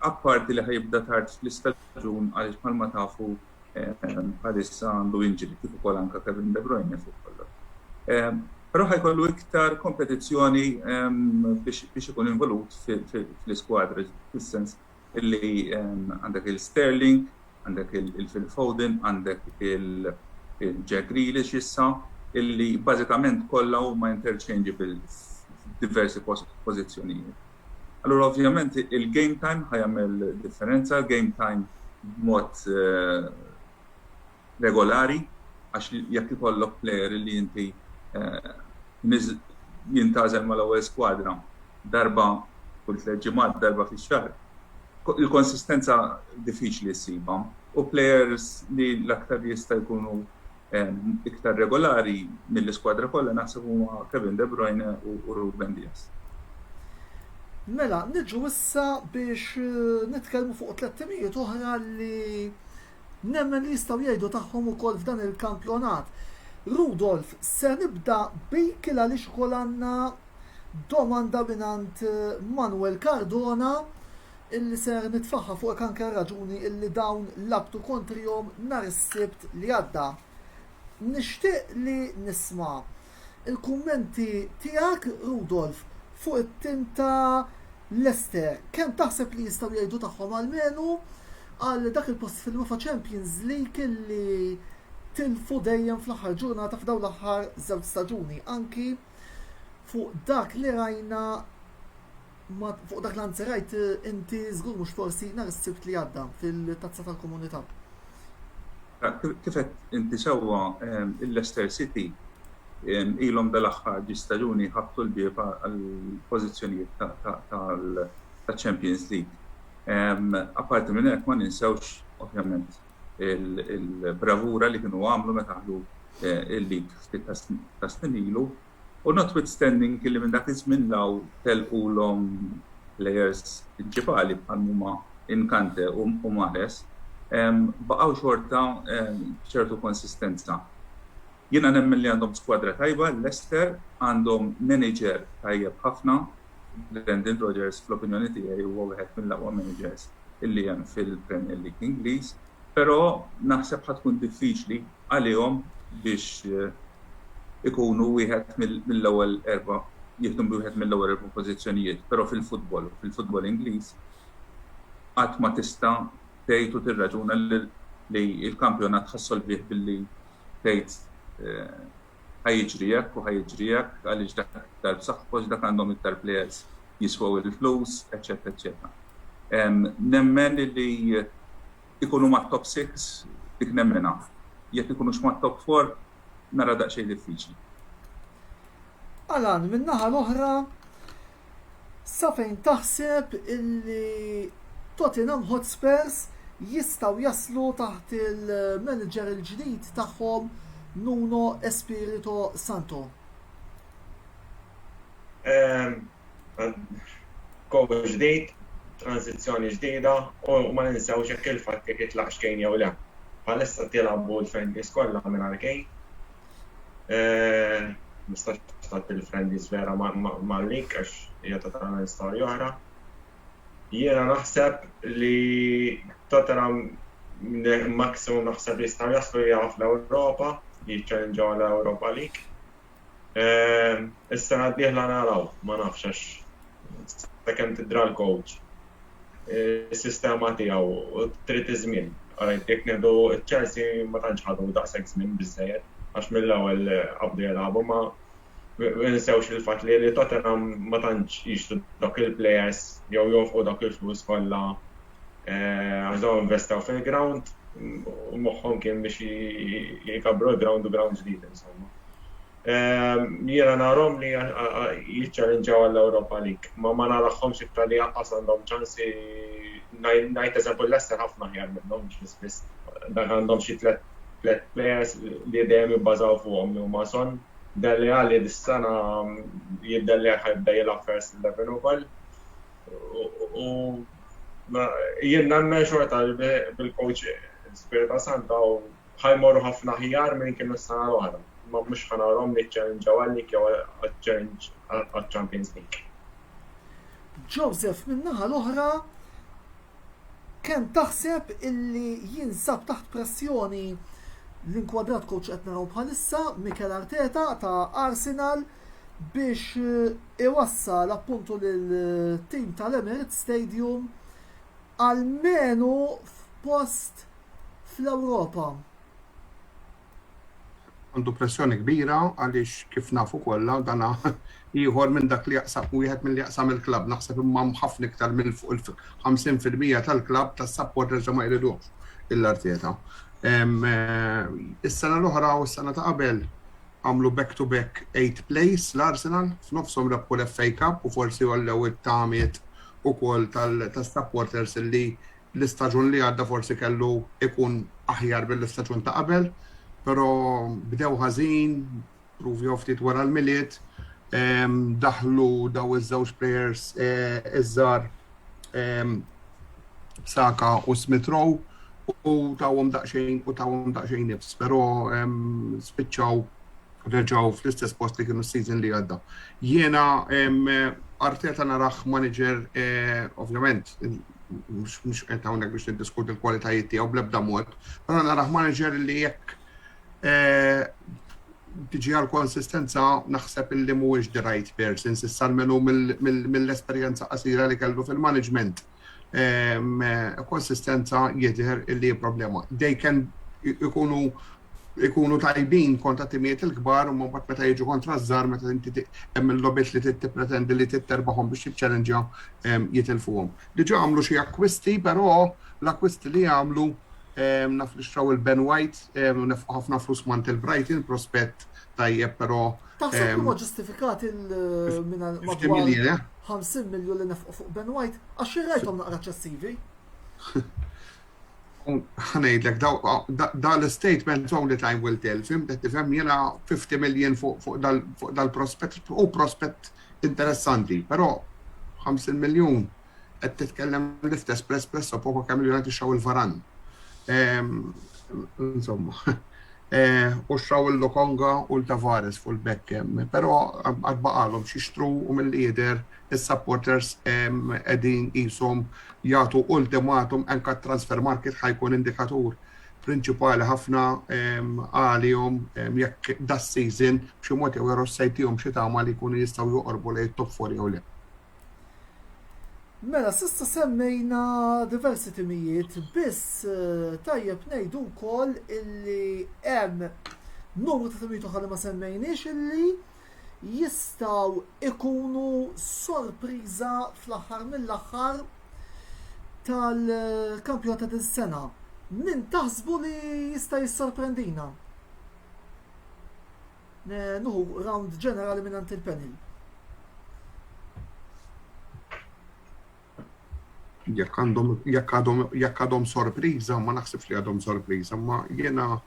apparti li ħajibda tard fl-istaġun għaliex bħalma tafu bħalissa għandu inġri kif ukoll anke Kevin De Bruyne fuq kollox. Però ħajkollu iktar kompetizzjoni biex ikun involut fl-iskwadra, fis-sens illi għandek il-Sterling, għandek il-Phil Foden, għandek il-Jack Grealish issa, illi bażikament kollha huma interchangeable f'diversi pożizzjonijiet. Allora ovvjament il-game time ħajamel differenza, game time b'mod regolari, għax jekk ikollok plejer li inti jintażel mal-ewwel skwadra darba kull 3 ġimgħat, darba fix-xahar. Il-konsistenza diffiċli ssibha u plejers li l-aktar jista' jkunu iktar regolari mill-iskwadra kollha naħseb huma Kevin De Bruyne u Ruben Dias. Mela, niġu issa biex nitkellmu fuq 3 timijiet oħra li nemmen li jistgħu jgħidu tagħhom ukoll f'dan il-kampjonat. Rudolf, se nibda bik għaliex ukoll għandna domanda minant Manuel Cardona illi ser nitfaħħa fuq anke raġuni illi dawn labtu kontrihom nhar is-Sibt li għadda. Nixtieq li nisma' il-kummenti tiegħek Rudolf fuq it-tim ta' Leicester. Kemm taħseb li jistgħu jgħidu tagħhom għalmenu għal dak il-post fil-UEFA Champions League illi tilfu dejjem fl-aħħar ġurnata f'dawn l-aħħar żewġ staġuni, anki fuq dak li rajna fuq dak l-anzi rajt inti żgur mhux forsi nhar is-Sibt li għadda fil-tazza tal-komunità. Kif qed inti sewwa il-Leicester City ilhom dal-aħħar ġi staġuni ħabtu l-bieb għall-pożizzjonijiet tal-Champions League. Apparti minn hekk ma ninsewx ovvjament il-bravura li kienu għamlu meta ħadu il-league ftit ta' snin ilu. U notwithstanding li minn dak iż-żmien law telqulhom players prinċipali bħal huma Kante u Mahrez, baqgħu xorta ċertu konsistenza. Jiena nemmen li għandhom skwadra tajba, Leicester għandhom manager tajjeb ħafna Brendan Rodgers fl-opinjoni tiegħi huwa wieħed mill-aqwa managers illi hemm fil-Premier League Ingliż, però naħseb ħatkun diffiċli għalihom biex ikunu wieħed mill-ewwel erba' jieħdu wieħed mill-ewwel erba' pożizzjonijiet, però fil-futbol Ingliż qatt ma tista' tgħid u tirraġuna li l-kampjonat ħassol bih billi tgħid ħajjiġrijek u ħajjiġrijek għaliex dak tal-b'saħħux dak għandhom iktar players jiswaw il-flus, eċetera, eċetera. Nemmen li ikunu ma' top 6 dik nemmena. Jekk ikunux ma' top 4 nara daqsxejn diffiċli. Alan, min-naħa l-oħra, sa fejn taħseb illi Tottenham Hotspurs jistaw jaslu taħt il-manager il-ġdid tagħhom Nuno Espirito Santo? Kogu ġdid, tranzizzjoni ġdida u ma ninsewx hekk il-fatt jekk jitlaq xkejn jew le. Bħalissa tilgħabu l-friendlies kollha mingħajr kejn. Nistax tat il-friendlies vera mal-lik għax hija totalment storja oħra. Jiena naħseb li Tottenham maximum naħseb li jistgħu jaslu hija fl-Ewropa, jiċċellenġaw l-Europa League. Is-sena d-dieħla naraw, ma nafx għax sakemm tidra l-coach. Is-sistema tiegħu trid iż-żmien. Jekk nieħdu Chelsea ma tantx ħadu daqshekk żmien biżżejjed għax mill-ewwel qabdu jilagħbu ma ninsewx il-fatt li Tottenham ma tantx jixtru dak il-players jew jonfqu dak il-flus kollha għax dawn investew fil-ground u moħħhom kien biex jikabru l-ground u ground ġdid insomma. Jiena narhom li jiċċallenġaw għall-Europa League, ma naraħħomx iktar li jaqqas għandhom ċansi ngħid eżempju Leicester ħafna ħjar minnhom biss dak għandhom xi tliet players li dejjem jibbażaw fuqhom li huma Son, Dele Alli dis-sena jiddelli ħajbda jilgħab first 11 ukoll. U jien nemmen xorta bil-coach Spirito Santo ħajmorru ħafna ħjar minn kienu s-sena l-oħra. Ma mhux ħanarhom niċċallenġaw għalik jew għaċ-challenge għaċ-Champions League. Joseph, min-naħa l-oħra kemm taħseb illi jinsab taħt pressjoni l-inkwadrat coach qed naraw bħalissa Mikel Arteta ta' Arsenal biex iwassal appuntu lill-tim tal-Emirates Stadium almenu f'post fl-Ewropa. Għandu pressjoni kbira għaliex kif nafu kollha dana ieħor minn dak li jaqsam wieħed mill jaqsam il-klabb naħseb imma ħafna iktar minn fuq il-50% tal-klabb tas-supporters ma jridux il-Arteta. Is-sena l-oħra u s-sena ta' qabel għamlu back-to-back 8 plays l-Arsenal f'nofshom rebħu l-FA Cup u forsi għallew it-tamiet ukoll tas-supporters li l-istaġun li għadda forsi kellu ikun aħjar bil-istaġun ta' qabel, però bdew ħażin, pruvi ftit wara l-miliet, daħlu daw iż-żewġ players iż-żar Saka u Smith Rowe u tawhom daqsxejn nifs, però spiċċaw reġgħu fl-istess post li kienu s-season li għadda. Jiena Arteta naraħ manager ovvjament mhux qed hawnhekk biex niddiskuti l-kwalitajiet tiegħu bl-ebda mod, però naraħ manager li jekk tiġi għal konsistenza naħseb illi mhuwiex the right person s'issa almenu mill-esperjenza qasira li kellu fil-management. Konsistenza jidher illi problema. Dej kien ikunu tajbin kontra timijiet il-kbar u mbagħad meta jiġu kontra żgħar meta inti hemm il-lobbies li tippretendi li titterbahom biex jiċċallenġja jitilfuhom. Diġà għamlu xi akkwisti, però l-akkwisti li għamlu naf li xtraw il-Ben White nefqu ħafna flus mant il-Brighton prospett tajjeb, però taħseb huwa ġustifikat minn madwar 50 miljon li nefqu fuq Ben White għax irrajthom naqra ċessivi. Ħanejdlek, da l-statement only time will tell, tifhem jiena 50 miljon fuq dal-prospett u prospett interessanti, però 50 miljon qed titkellem l-istess press u poco kemm miljon tixxaw il-Varan. Insomma, u xraw il-Lokonga u l-Tavares fuq il-Beckham. Pero għadbaqalhom xixtru u mill-lider il-supporters edin jisom jagħtu ultimatum anka transfer market ħajkun indikatur prinċipali ħafna għalihom jekk das season b'xi mod jew rossejtihom xi tagħma li jkunu jistgħu joqorbu lejn top 4 jew le. Mela, sissa semmejna diversi timijiet, biss tajjeb ngħidu wkoll illi hemm numru ta' timijiet oħra li ma semmejniex illi jistgħu ikunu sorpriża fl-aħħar mill-aħħar tal-kampjonat ta' dis-sena. Min taħsbu li jista' jissorprendina? Nuhu round ġenerali minn il-panel. Jekk għadhom sorpriża, ma naħsibx li għadhom sorpriża, ma jiena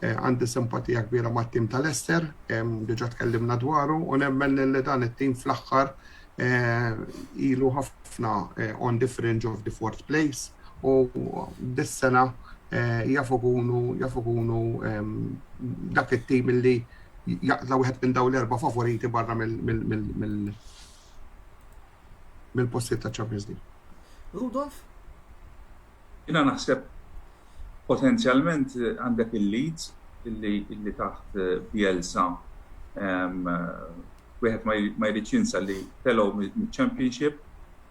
għandi simpatija kbira mat-tim tal-Leicester, diġà tkellimna dwaru, u nemmen li dan it-tim fl-aħħar ilu ħafna on the fringe of the fourth place, u dis-sena jafu kunu dak it-tim li jaqla wieħed minn dawn l-erba' favoriti barra mill-postijiet ta' Champions League. Rudolf? Jina naħseb potenzjalment għandek il-Leeds illi taħt Bielsa wieħed ma jridx jinsa li telgħu mid-Championship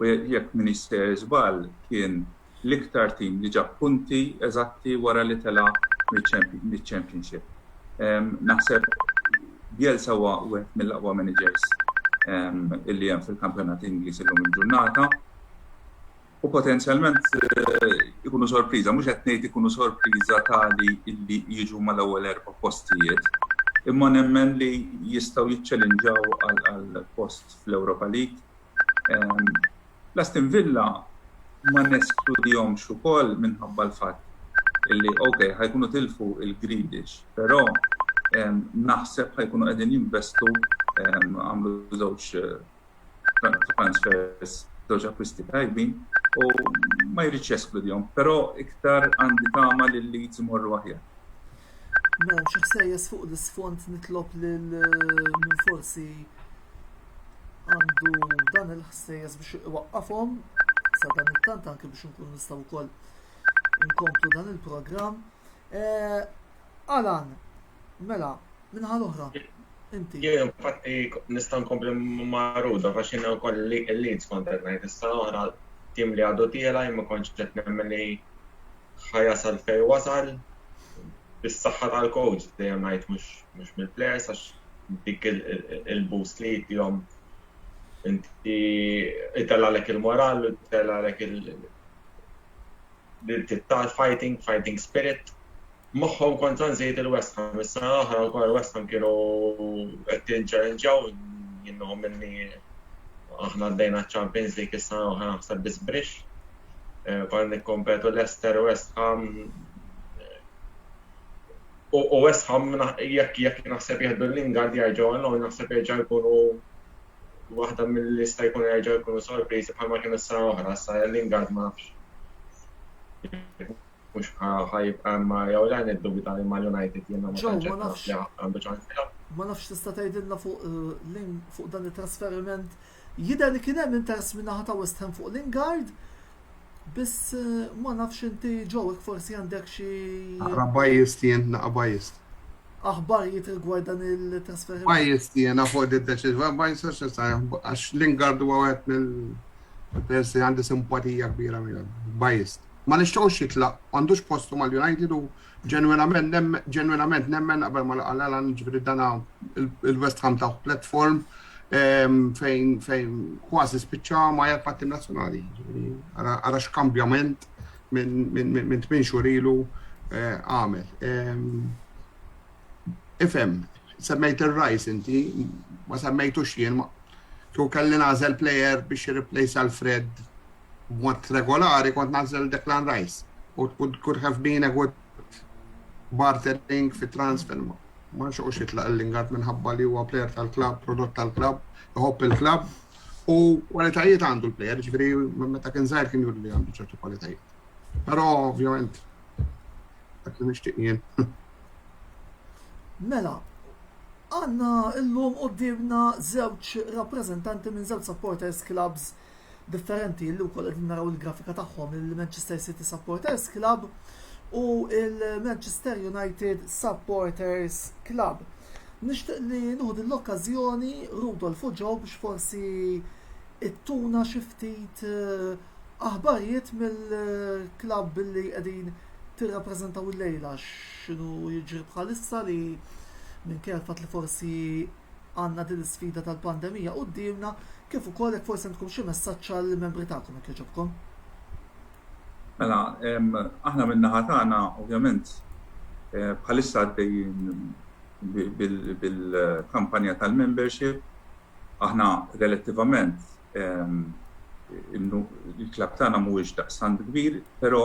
u jekk Minister żball kien l-iktar tim li ġab punti eżatti wara li tela mid-Championship. Naħseb Bielsa huwa wieħed mill-aqwa managers illi hemm fil-kampjonat Ingliż illum il-ġurnata. U potenzjalment ikunu sorpriża, mhux qed ngħid ikunu sorpriża tali illi jiġu mal-ewwel 4 postijiet, imma nemmen li jistgħu jiċċellinġaw għal post fl-Europa League. L-Aston Villa ma neskludihomx ukoll minħabba l-fatt illi ħajkunu tilfu il-Grealish, però naħseb ħajkunu qegħdin jinvestu għamlu żewġ transfers, żewġ acquisti tajbin, u ma jridx jeskludihom, però iktar għandi tama li l-Leeds imorru aħjar. Mela xi ħsejjes fuq l-isfond nitlob lil min forsi għandu dan il-ħsejjes biex iwaqqafhom sa dan it-tant anke biex nkunu nistgħu wkoll inkomplu dan il-programm. Alan, mela, minħa l-oħra, inti. Jien infatti nista' nkompli ma' Ruda għax jiena wkoll il-Leeds kont qed ngħid issa oħra tim li għadu tiela ma kontx qed nemmen li ħajasal fejn wasal bis-saħħa tal-coach dejjem ngħid mhux mill-players għax dik il-boost li jtihom inti itellgħalek il-moral u itellgħalek fighting spirit. Moħħhom kontra nżejt il-West Ham, issa oħra wkoll West Ham kienu qed jinċalenġaw jinnhom minni aħna għaddejna Champions League issa oħra naħseb biss Brix. Konna nikkompetu Leicester u West Ham. U West Ham jekk naħseb jieħdu Lingard jerġgħu għandhom naħseb jerġgħu jkunu waħda mill-lista jkunu jerġgħu jkunu sorpriżi bħalma kienu issa oħra, issa Lingard ma nafx. Mux ħajibqa ma jew lan id-dubita li mal United jiena għandu ċans. Ma nafx tista' tgħidilna fuq dan it-trasferiment. Jidher li kien hemm interess minn naħa ta' West Ham fuq Lingard, biss ma nafx inti ġewwek forsi għandek xi Bajist jien bajist. Aħbarijiet rigward dan il-trasferiment. Bajist jiena fuq id-deċiżjoni bajist għax Lingard huwa wieħed mill-persi għandi simpatija kbira miegħu. Bajist. Ma nixtiequx jitlaq, m'għandux postu mal-United u ġenwinament nemmen qabel ma laqal ġifieri dana il-West Ham ta' platform fejn kważi spiċċa ma jarfa' tim nazzjonali. Ara x'kambjament minn 8 xhur ilu għamel. Ifhem, semmejt ir-Rice inti, ma semmejtux jien, kieku kelli nagħżel plejer biex jirreplace Alfred b'mod regolari kont nażel Declan Rice. Could have been a good bartering fi transfer. Ma nxuqx jitlaq il-Lingard minħabba li huwa plejer tal-klabb, prodott tal-klabb, iħobb il-klabb u kwalitajiet għandu l-plejer, ġifieri meta kien żgħir kien juri li għandu ċertu kwalitajiet. Però ovvjament dak li nixtieq jien. Mela, għanna illum qoddimna żewġ rappreżentanti minn żewġ supporters clubs differenti li wkoll qegħdin naraw il-grafika tagħhom, il-Manchester City Supporters Club u il-Manchester United Supporters Club. Nixtieq li nuħdu l-okkażjoni Rudolf u Joe biex forsi ittuna xi ftit aħbarijiet mill-klabb li qegħdin tirrappreżentaw il-lejla x'inhu jiġri bħalissa li minkejja fatt li forsi għandna din l-isfida tal-pandemija qudiemna kif ukoll hekk forsi għandkom xi messaġġ għall-membri tagħkom jekk jogħġobkom. Mela, aħna min-naħa tagħna ovvjament bħalissa għaddejjin bil-kampanja tal-membership, aħna relattivament il-klabb tagħna mhuwiex daqstant kbir, però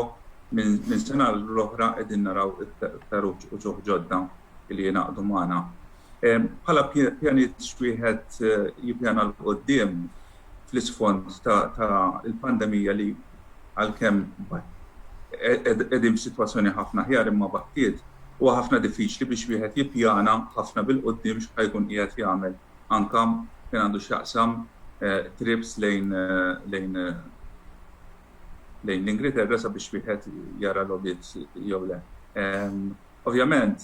minn sena l-oħra qegħdin naraw iktar uġuħ ġodda li jingħaqdu magħna. Bħala pjaniet xwieħed jippjana l-qoddim fl-isfond ta' il-pandemija li għalkemm qegħdin f'sitwazzjoni ħafna ħjar imma battiet huwa ħafna diffiċli biex wieħed jippjana ħafna bil-qoddim x'ħajkun qiegħed jagħmel anke kien għandu x'jaqsam trips lejn l-Ingilterra sabiex wieħed jara l-obiet jew le. Ovvjament,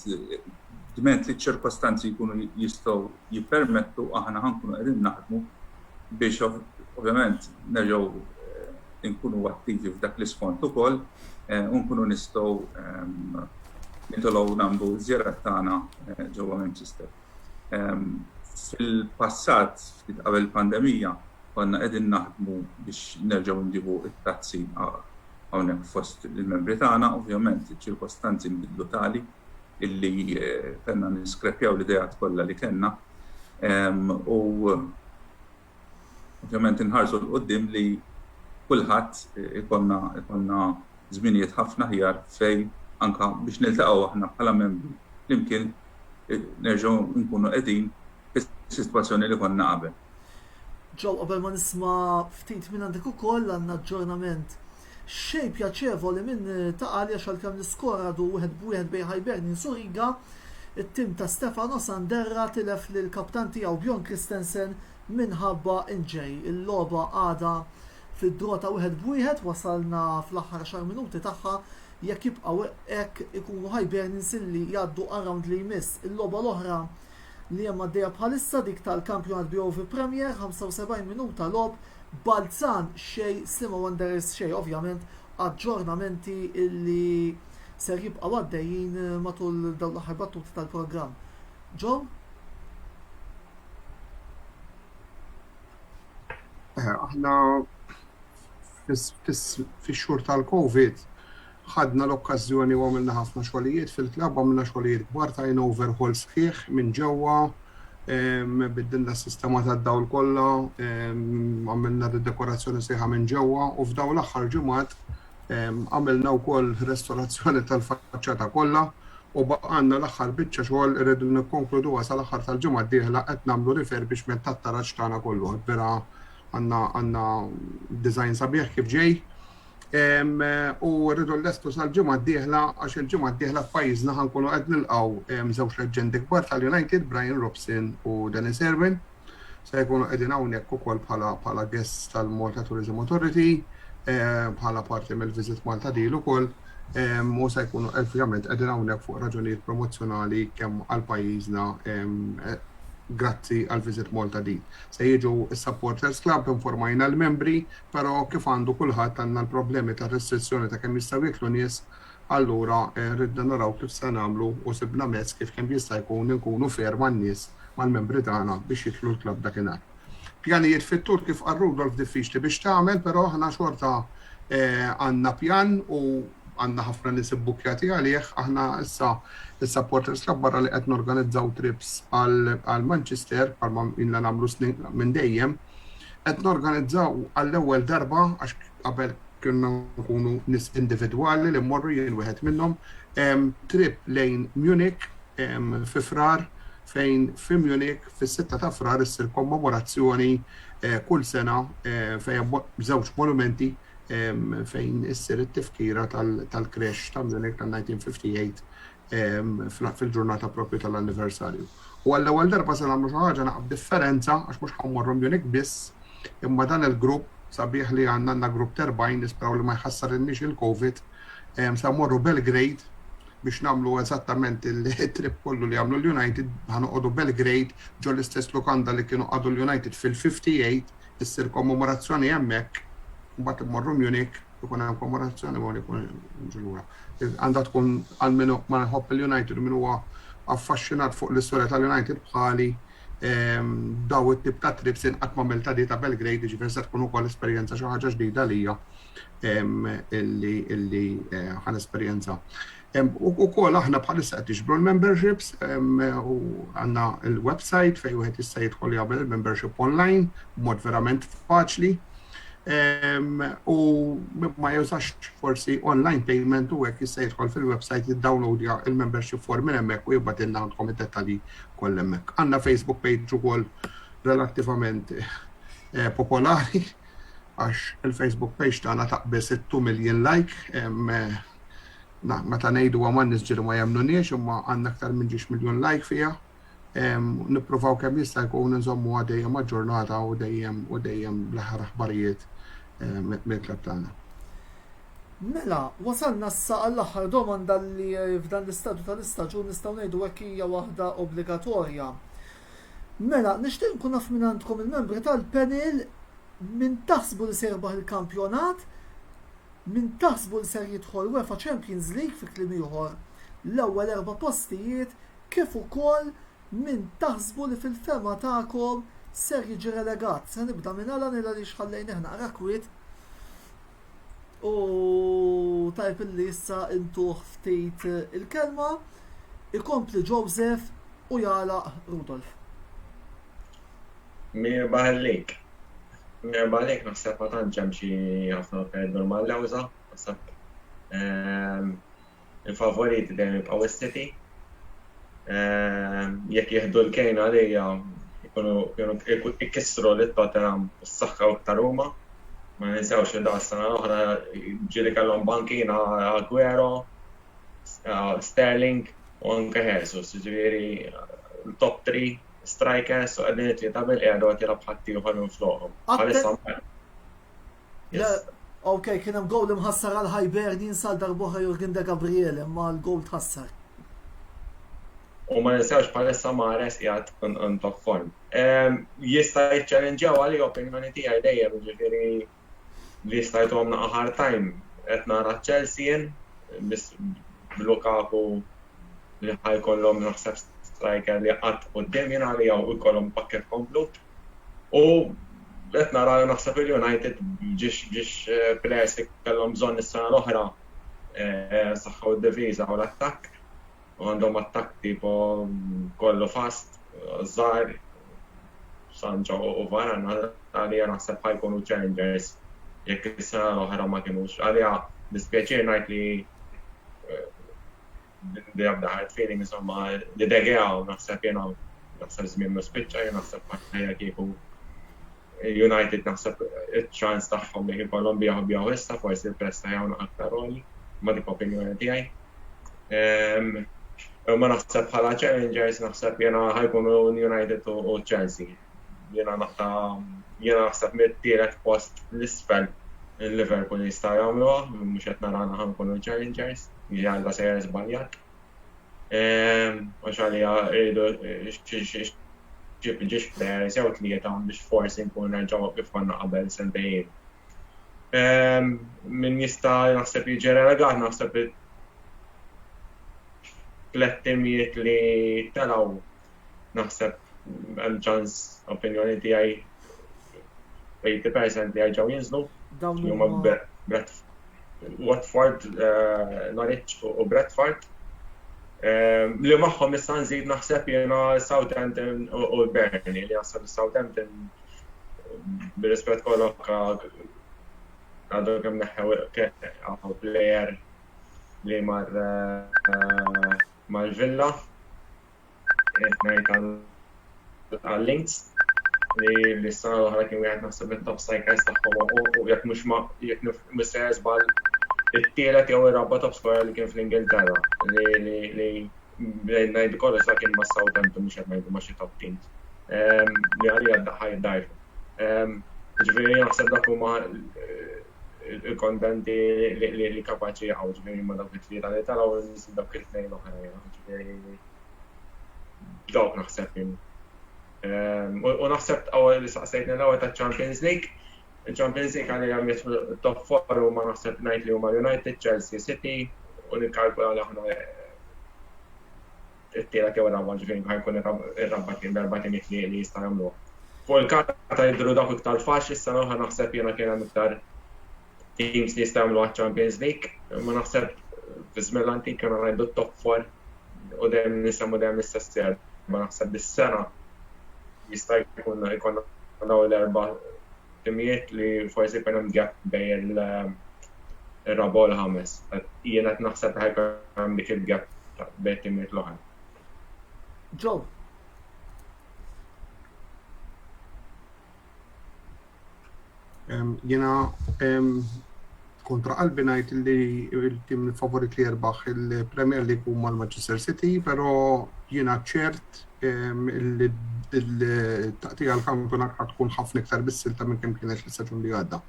diment li ċ-ċirkostanzi jkunu jistgħu jippermettu aħna ħankunu qegħdin naħdmu biex ovvjament nerġgħu nkunu attivi f'dak l-isfond ukoll u nkunu nistgħu nitolgħu nagħmlu żjarat tagħna ġewwa Manchester. Fil-passat ftit qabel il-pandemija konna qegħdin naħdmu biex nerġgħu nġibu t-tazzi hawnhekk fost il-membri tagħna, ovvjament iċ-ċirkostanzi nbidlu tali illi kellna niskrepjaw l-idejat kollha li kellna u ovvjament inħarsu l-qoddim li kulħadd ikonna żminijiet ħafna ħjar fejn anke biex niltaqgħu aħna bħala membri flimkien nerġgħu nkunu qegħdin fis-sitwazzjoni li konna qabel. Ġew qabel ma nisma' ftit minn għandek ukoll għandna aġġornament xej pjaċevoli minn ta' għalja xalkemm l-iskoradu wieħed bejn Hibernian u Riga, it-tim ta' Stefano Sanderra tilef lil kaptan tiegħu Bjorn Christensen minħabba inġej. Il-logħba għadha fid-drota 1-1 wasalna fl-aħħar 10 minuti tagħha jekk jibqgħu hekk ikunu Hibernians illi jgħaddu around li jmiss. Il-logħba l-oħra li hemm għaddejja bħalissa dik tal-Kampjonat BOV Premier 75 minuta logħb Balzan xej, Sliema Wanderers xej, ovvjament aġġornamenti illi ser jibqgħu għaddejjin matul dawn l-aħħar battuti tal-programm. Joe? Aħna fix-xhur tal-Covid ħadna l-okkażjoni u għamilna ħafna xogħlijiet fil-klabb, għamilna xogħlijiet kbar ta' overhaul sħiħ minn ġewwa. Biddilna s-sistema tad-dawl kollha, għamilna d-dekorazzjoni sieħa minn ġewwa u f'dawn l-aħħar ġimgħat għamilna wkoll restorazzjoni tal-faċċata kollha u baqgħanna l-aħħar biċċa xogħol irridu nikkonkluduha sal-aħħar tal-ġimgħa d-dieħla qed nagħmlu refurbishment tat-taraġġ tagħna kollu. Vera għandna design sabiħ kif ġej. U rridu l-lestu sal-ġimgħa d-dieħla għax il-ġimgħa d-dieħla f'pajjiżna ħankunu qed nilqgħu żewġ leġġendi kbar tal-United, Brian Robson u Dennis Irwin. Se jkunu qegħdin hawnhekk ukoll bħala guests tal-Malta Tourism Authority, bħala parti mill-Visit Malta Deal ukoll, u se jkunu ovvjament qegħdin hawnhekk fuq raġunijiet promozzjonali kemm għal pajjiżna grazzi għal Visit Malta Deal. Se jiġu s-Supporters Club informajna l-membri, però kif għandu kulħadd għandna l-problemi ta' restrizzjoni ta' kemm jistgħu jidħlu nies, allura ridna naraw kif se nagħmlu u sibna mezz kif kemm jista' jkun inkunu fair man-nies mal-membri tagħna biex jidħlu l-klabb dakinhar. Pjanijiet fit-tul kif qal Rudolf diffiċli biex tagħmel, però aħna xorta għandna pjan u għandna ħafna nies ibbukkjati għalih. Aħna issa is-Supporters Club barra li qed norganizzaw trips għal Manchester bħalma inna nagħmlu snin minn dejjem, qed norganizzaw għall-ewwel darba għax qabel kienna nkunu nies individwali li mmorru jien wieħed minnhom trip lejn Munich fi frar fejn fi Munich fis-6 ta' frar issir kommemorazzjoni kull sena fejn żewġ monumenti fejn issir it-tifkira tal-crash ta' Munich tal-1958 fil-ġurnata propju tal-anniversarju. U għall-ewwel darba se nagħmlu xi ħaġa naqab differenza għax mhux ħammorru Munich biss, imma dan il-grupp sabiħ li għandna grupp terbajn nisperaw li ma jħassarilniex il-COVID, se mmorru Belgrade biex nagħmlu eżattament il-trip kollu li għamlu l-United, ħanoqogħdu Belgrade ġo l-istess lukanda li kienu qagħdu l-United fil-58 issir kommemorazzjoni hemmhekk, mbagħad immorru Munich ikun hemm kommemorazzjoni ma jkun ġulura. Għandha tkun għal minnu ma nħobb il-United u min huwa affaxxinat fuq l-istorja tal-United bħali daw it-tip ta' trips inqatt m'għamilta di ta' Belgrade, ġifieri se tkun ukoll esperjenza xi ħaġa ġdida lija illi ħan esperjenza. U kol aħna bħalissa qed nixbru l-memberships u għandna il-website fejn wieħed jista' jidħol jagħmel il-membership online b'mod verament faċli. U ma jużax forsi online payment u hekk jista' jidħol fil-website jiddownloadja il-membership form minn hemmhekk u jibgħatilna għandkom id-dettalji kollha hemmhekk. Għandna Facebook page ukoll relattivament popolari għax il-Facebook page tagħna taqbes 2 million like. Meta ngħidu għaman nisġiru ma jemnuniex imma għandna aktar minn 10 miljon like fiha. Nippruvaw kemm jista' jkun nżommu għadejjem maġ-ġurnata u dejjem l-aħħar aħbarijiet mill-klabb tagħna. Mela, wasalna issa għall-aħħar domanda li f'dan l-istadju tal-istaġun nistgħu ngħidu hekk hija waħda obbligatorja. Mela, nixtieq nkun naf minn għandkom il-membri tal-panel min taħsbu li se jirbaħ il-kampjonat, min taħsbu li ser jidħol UEFA Champions League fi kliem ieħor l-ewwel 4 postijiet kif ukoll min taħsbu li fil-fema tagħkom ser jiġi relegat. Se nibda minn Alan li xħallejn aħna rakwiet u tajb illi issa intuħ ftit il-kelma ikompli Joseph u jala Rudolf. Mirbaħlik naħseb ma tantx hemm xi ħafna perdu mal-lewża, naħseb il-favoriti dejjem jibqgħu is-City. Jekk jieħdu l-kejn għalija jkunu ikkissru lit-Tottenham s-saħħa iktar huma. Ma ninsewx li s-sena l-oħra ġieli kellhom bankina Aguero, Sterling u anke Jesus, ġifieri top 3 strikers u għedin it-tlieta bil-qiegħda u għatira bħatti uħal minn floħhom. Ok, kien hemm gowl imħassar għal Hibernian sal darbohra Jurgen de Gabriele, imma l-gowl tħassar. U ma ninsewx bħalissa Mahrez qiegħed on top form. Jista' jiċċallenġjaw għali opinjoni tiegħi dejjem, ġifieri li jista' jtuhom hard time qed nara Chelsea b'Lukaku li ħajkollhom naħseb striker li qatt quddiem jingħali jew ikollhom pakket komplut. U qed nara naħseb il-United ġiex players li kellhom bżonn is-sena l-oħra saħħu d-diviża u l-attakk. U għandhom attakk tipo kollu fast, żgħar, Sancho u Varane għalija naħseb ħajkunu challengers jekk is-sena l-oħra ma kinux. Għalija dispjaċir ngħid li they have the hard feeling insomma li degeaw naħseb jena naħseb żmien spiċċa jena naħseb ħajja kieku United naħseb iċ-ċans tagħhom li jkollhom bjaħu issa forsi l-presta jagħmlu aktar roli ma dik opinjoni tiegħi. Ma naħseb bħala challengers naħseb jena ħajkunu United u Chelsea. Jena naħseb mit-tielet post l-isfel il-Liverpool jistgħu jagħmluha, mhux qed narana ħankunu challengers. Jgħalda sejra żbaljat. Għax għalija rridu ġib players jew tlieta biex forsi nkun nerġgħu kif konna qabel sentejn. Min jista' naħseb jiġi relegat naħseb tliet timijiet li telgħu naħseb hemm ċans opinjoni tiegħi 80% li jerġgħu jinżlu. Huma Watford, Norwich u Bradford. Li magħhom issa nżid naħseb jiena Southampton u Burnley li naħseb Southampton bir-rispett kollok għadu kemm neħħew plejer li mal-Villa ngħid għal-Links li s-sena l-oħra kien wieħed naħseb it-top strikers tagħhom u jekk mhux żball it-tielet jew ir-raba' top scorer li kien fl-Ingilterra li ngħidu kollu sa kien ma' Southampton mhux qed ngħidu ma' xi top teams. Li għalija ħaj dajfu. Ġifieri naħseb dak huma il-kontenti li kapaċi jaqgħu ġifieri ma' dawk it-tlieta li taraw dawk it-tnejn l-oħra ġifieri dawk naħseb jien. U naħseb għawel li saqsejtni l-ewwel taċ-Champions League. Il-Champions League għalli għam jitħu top 4 u ma naħseb ngħid li huma United, Chelsea, City u nikkalkula li aħna it-tielet jew ir-raba' ġifieri ħajkun ir-raba' kien berba' teamiet li jista' jagħmluha. Fuq il-karta jidhru dawk iktar faċli issa l-oħra naħseb jiena kien hemm iktar teams li jistgħu jagħmlu għaċ-Champions League. Ma naħseb fi żmien l-antik kienu ngħidu t-top 4 u dejjem nisemmu dejjem l-istess tiegħek. Ma naħseb dis-sena jista' jkun daw l-erba' timijiet li forsi jkun hemm gap bejn ir-raba' u l-ħames. Jien qed naħseb ħajkun hemm dik il-gap bejn timijiet l-oħra. Joe. Jiena kontra qalbi ngħid li l-tim favorit li jerbaħ il-Premier League huma l-Manchester City, però jiena ċert il-taqtija l-kampjonat tkun ħafna iktar bis-silta minn kemm kienet l-istaġun li għadda.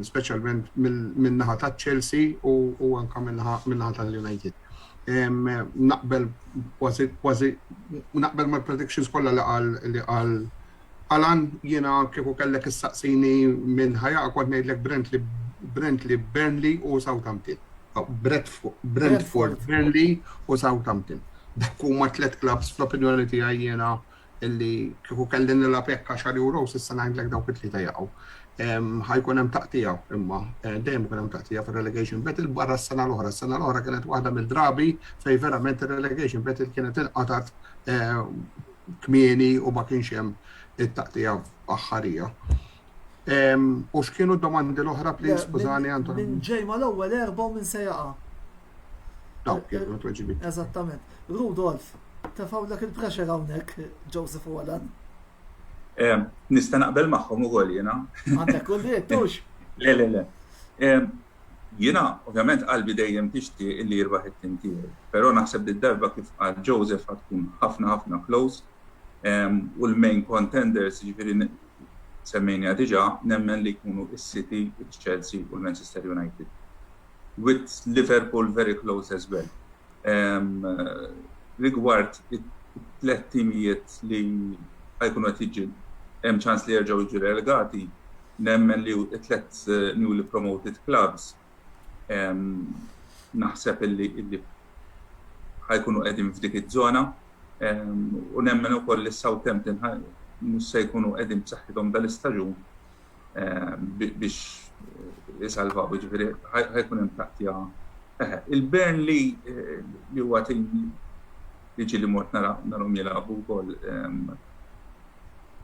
Speċjalment min-naħa ta' Chelsea u anke min-naħa tal-United. Naqbel mal-predictions kollha li qal Alan, jiena kieku kellek issaqsini minn ħajja kont ngħidlek Brently, Burnley u Southampton. Brentford, Burnley u Southampton. Dak huma tliet clubs fl-opinjoni tiegħi jiena illi kieku kelli nilgħab hekk 10 euro s'issa ngħidlek dawk it-tlieta jaqgħu. Ħajkun hemm taqtija imma dejjem ikun hemm taqtija fir-relegation battle barra s-sena l-oħra. S-sena l-oħra kienet waħda mill-drabi fejn verament ir-relegation battle kienet inqatat kmieni u ma kienx hemm it-taqtija aħħarija. U x'kienu d-domandi l-oħra please skużani Anton. Minn ġejma l-ewwel erba' u minn se jaqa'. Dawk kienu tweġibi. Eżattament. Rudolf, tefawlek il-pressure hawnhekk Joseph u Alan. Nista' naqbel magħhom ukoll jiena. Għandek kull tux. Le. Jiena ovvjament qalbi dejjem tixtieq illi jirbaħ it-tim tiegħi, però naħseb id-darba kif qal Joseph tkun ħafna close u l-main contenders jiġifieri semmejna diġà nemmen li jkunu is-City, il-Chelsea u l-Manchester United. With Liverpool very close as well. Rigward it-tlet timijiet li ħajkunu qed jiġi hemm ċans li jerġgħu jiġu relegati, nemmen li t-tlet newly promoted clubs naħseb illi ħajkunu qegħdin f'dik iż-żona u nemmen ukoll li Southampton mhux se jkunu qegħdin b'saħħithom dal-istaġun biex jisalvaw, jiġifieri ħajkun hemm taqtija. Il-Burnley li huwa tim jiġi li mort narhom jilagħbu wkoll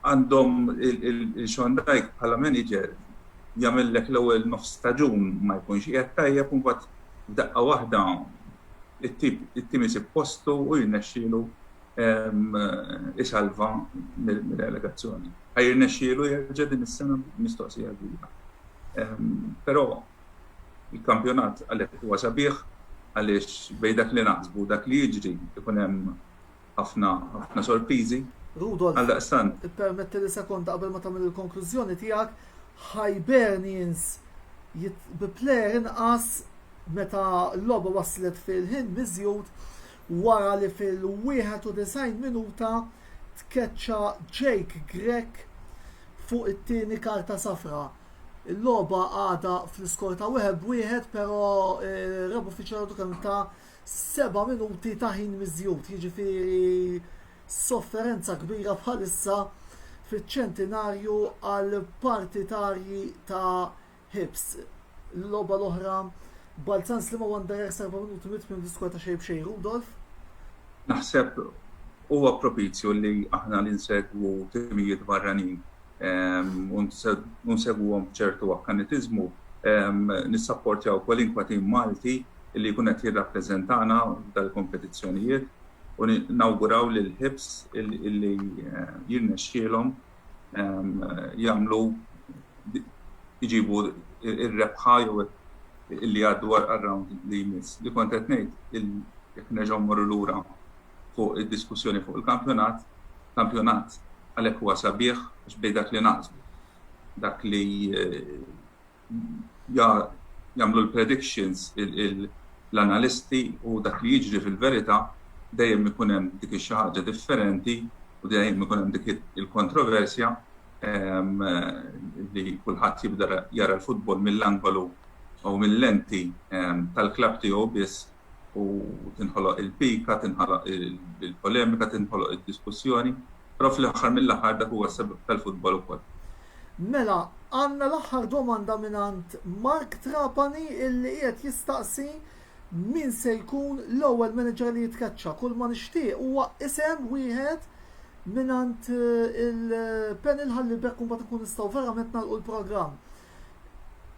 għandhom il-Sean Dyche bħala manager jagħmellek l-ewwel nofs staġun ma jkunx qiegħed tajjeb u mbagħad f'daqqa waħda it-tim isib postu u jirnexxielu isalva mill-relegazzjoni. Ħajrnexxielu jerġa' din is-sena mistoqsija kbira. Però il-kampjonat għalhekk huwa sabiħ għaliex bejn dak li naħsbu dak li jiġri ikun hemm ħafna sorpriżi. Rudolf, permetti li sekonda qabel ma tagħmel il-konklużjoni tiegħek, Hibernians bi plejer inqas meta l-logħba waslet fil-ħin miżjud wara li fil-91 minuta tkeċċa Jake Grech fuq it-tieni karta safra. Il-logħba għadha fl-iskor ta' 1-1, però rebu fiċċju kemm ta' 7 minuti ta' ħin miżjud, jiġifieri sofferenza kbira bħalissa fiċ-ċentinarju għal partitarji ta' Hibs. L-logħba l-oħra Balzan Slima Wanderers 4 minuti mitmim diskor ta' xejn b'xejn. Rudolf? Naħseb huwa propizju li aħna li nsegwu timijiet barranin u nsegwuhom b'ċertu akkanitiżmu nissapportjaw kwalinkwa tim Malti li jkun qed jirrappreżentana dal-kompetizzjonijiet u nawguraw lil Hibs illi jirnexxielhom jagħmlu jġibu ir-rebħa jew li għaddu għal-round li jmiss. Li kont qed ngħid jekk nerġgħu mmorru lura fuq id-diskussjoni fuq il-kampjonat għalhekk huwa sabiħ biex bej dak li naqsmu. Dak li jagħmlu l-predictions l-analisti u dak li jiġri fil-verità dejjem ikun hemm dik xi ħaġa differenti u dejjem ikun hemm dik il-kontroversja li kulħadd jibda jara l-futbol mill-angolu u mill-lenti tal-klabb tiegħu biss u tinħoloq il-pika, tinħoloq il-polemika, tinħoloq id-diskussjoni, però fl-aħħar mill-aħħar dak huwa s-sebeb tal-futbol ukoll. Mela, għandna l-aħħar domanda mingħand Mark Trapani illi qiegħed jistaqsi min se jkun l-ewwel manager li jitkaċċa. Kull ma nixtieq huwa isem wieħed mingħand il-panel ħalli bekk mbagħad ikun nistgħu verament nagħlqu l-programm.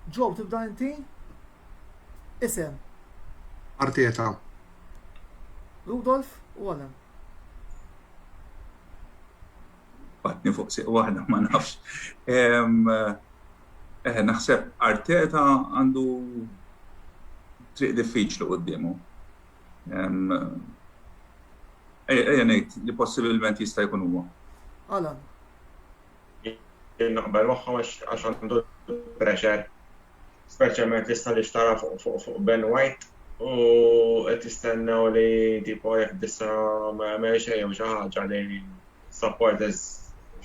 Joe, tibda inti? Isem. Arteta. Rudolf u Allen. Batni fuq siq waħda ma nafx. Naħseb Arteta għandu triq diffiċli qudiemu. Ejja ngħid li possibilment jista' jkun huwa. Allen. Naqbel magħhom għax għandu pressure, speċjalment lista li xtara fuq Ben White u qed jistennew li tipo jekk dissa ma jagħmel xejn jew xi ħaġa li supporters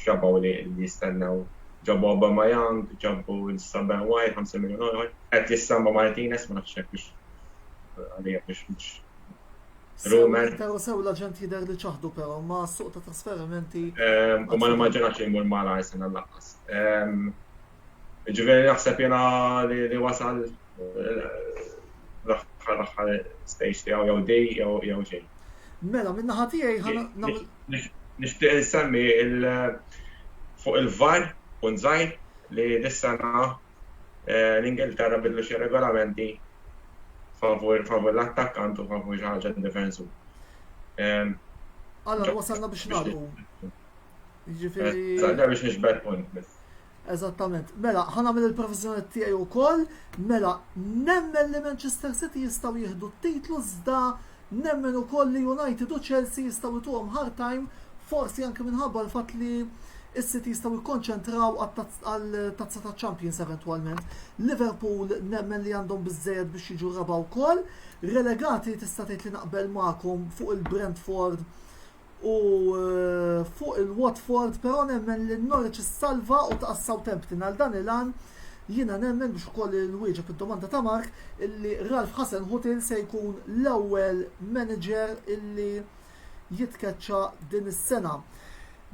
xabaw li jistennew. Ġabu Aubameyang, ġabu issa Ben White 5 miljun qed jissamba Martinez ma nafx hekk biex għalija biex Rumer. Sew l-aġent jidher li ċaħdu però ma suq ta' trasferimenti. U ma nimmaġinax jmur mala Arsenal laqqas. Ġifieri naħseb jiena li wasal l-aħħar stage tiegħu jew dej jew xejn. Mela min-naħa tiegħi nixtieq insemmi fuq il-VAR punt żgħir li dis-sena l-Ingilterra bidlu xi regolamenti favur l-attakkant u favur xi ħaġa defensu. Allora wasalna biex nagħlqu. Jiġifieri. Biex nixbed punt biss. Eżattament. Mela, ħanamel il-professjoni tiegħi wkoll, mela nemmen li Manchester City jistgħu jieħdu t-titlu iżda nemmen ukoll li United u Chelsea jistgħu jtuhom hard time, forsi anke minħabba l-fatt li is-City jistgħu jikkonċentraw għat-tazza ta' Champions eventwalment. Liverpool nemmen li għandhom biżżejjed biex jiġu raba wkoll. Relegati tista' tgħid li naqbel magħkom fuq il-Brentford u fuq il-Watford, però nemmen li Norwich issalva u ta' Southampton għal dan il-għan jiena nemmen biex ukoll il-wieġeb id-domanda ta' Mark illi Ralph Hasenhuttl se jkun l-ewwel manager illi jitkeċċa din is-sena.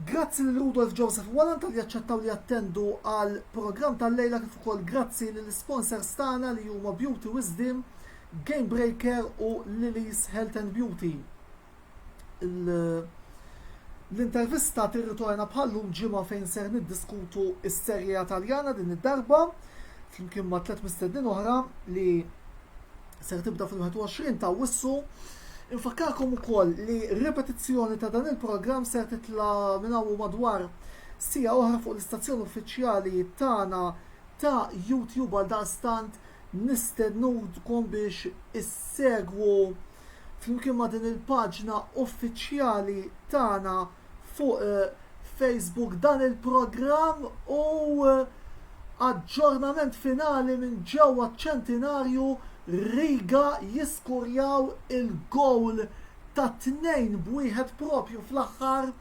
Grazzi lil Rudolf Joseph Wallan tal-li jaċċettaw li attendu għal programm tal-lejla kif ukoll grazzi lill-sponsors tagħna li huma Beauty Wisdom, Game Breaker u Lily's Health and Beauty. L-intervista tirritorna bħallum ġimgħa fejn ser niddiskutu s-serja Taljana din id-darba flimkien ma' 3 mistednin oħra li ser tibda fil-21 ta' Wissu. Infakkarkom ukoll li repetizzjoni ta' dan il-programm ser titla' minn hawn madwar sija oħra fuq l-istazzjoni uffiċjali tagħna ta' YouTube għal daqstant nistednudkom biex issegwu flimkien ma' din il-paġna uffiċjali tagħna fuq Facebook dan il-programm u aġġornament finali minn ġewwa ċentinarju Riga jiskurjaw il-gowl ta' 2-1 propju fl-aħħar.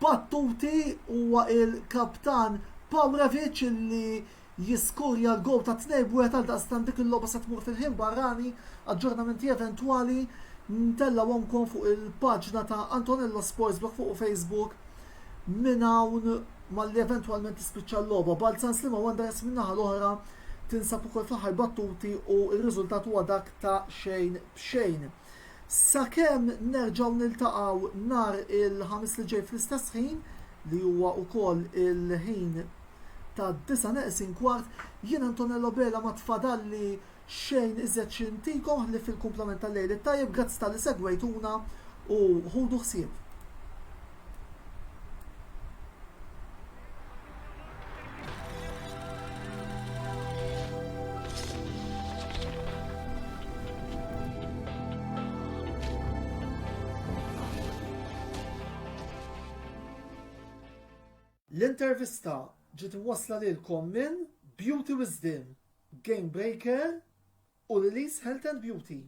Battuti huwa il-kaptan Pawrevic li jiskurja l-gowl ta' 2-1 għal daqstan dik il-logħba se tmur fil-ħin barrani, aġġornamenti eventwali ntellawhomkom fuq il-paġna ta' Antonello Sportsblog fuq Facebook minn hawn malli eventwalment tispiċċa l-logħba. Balzan Slima Wanderers min-naħa l-oħra tinsab ukoll fl-aħħar battuti u r-riżultat huwa dak ta' xejn b'xejn. Sakemm nerġgħu niltaqgħu nhar il-ħamis li ġej fl-istess ħin li huwa wkoll il-ħin ta' 9:15, jien Antonello Bela ma tfadalli xejn iżjed xintikom li fil-kumplament tal-lejl it-tajjeb, grazzi tal-li segwejtuna u ħudu ħsieb. L-intervista ġiet imwassla lilkom minn Beauty Wisdom, Game Breaker u Release Health and Beauty.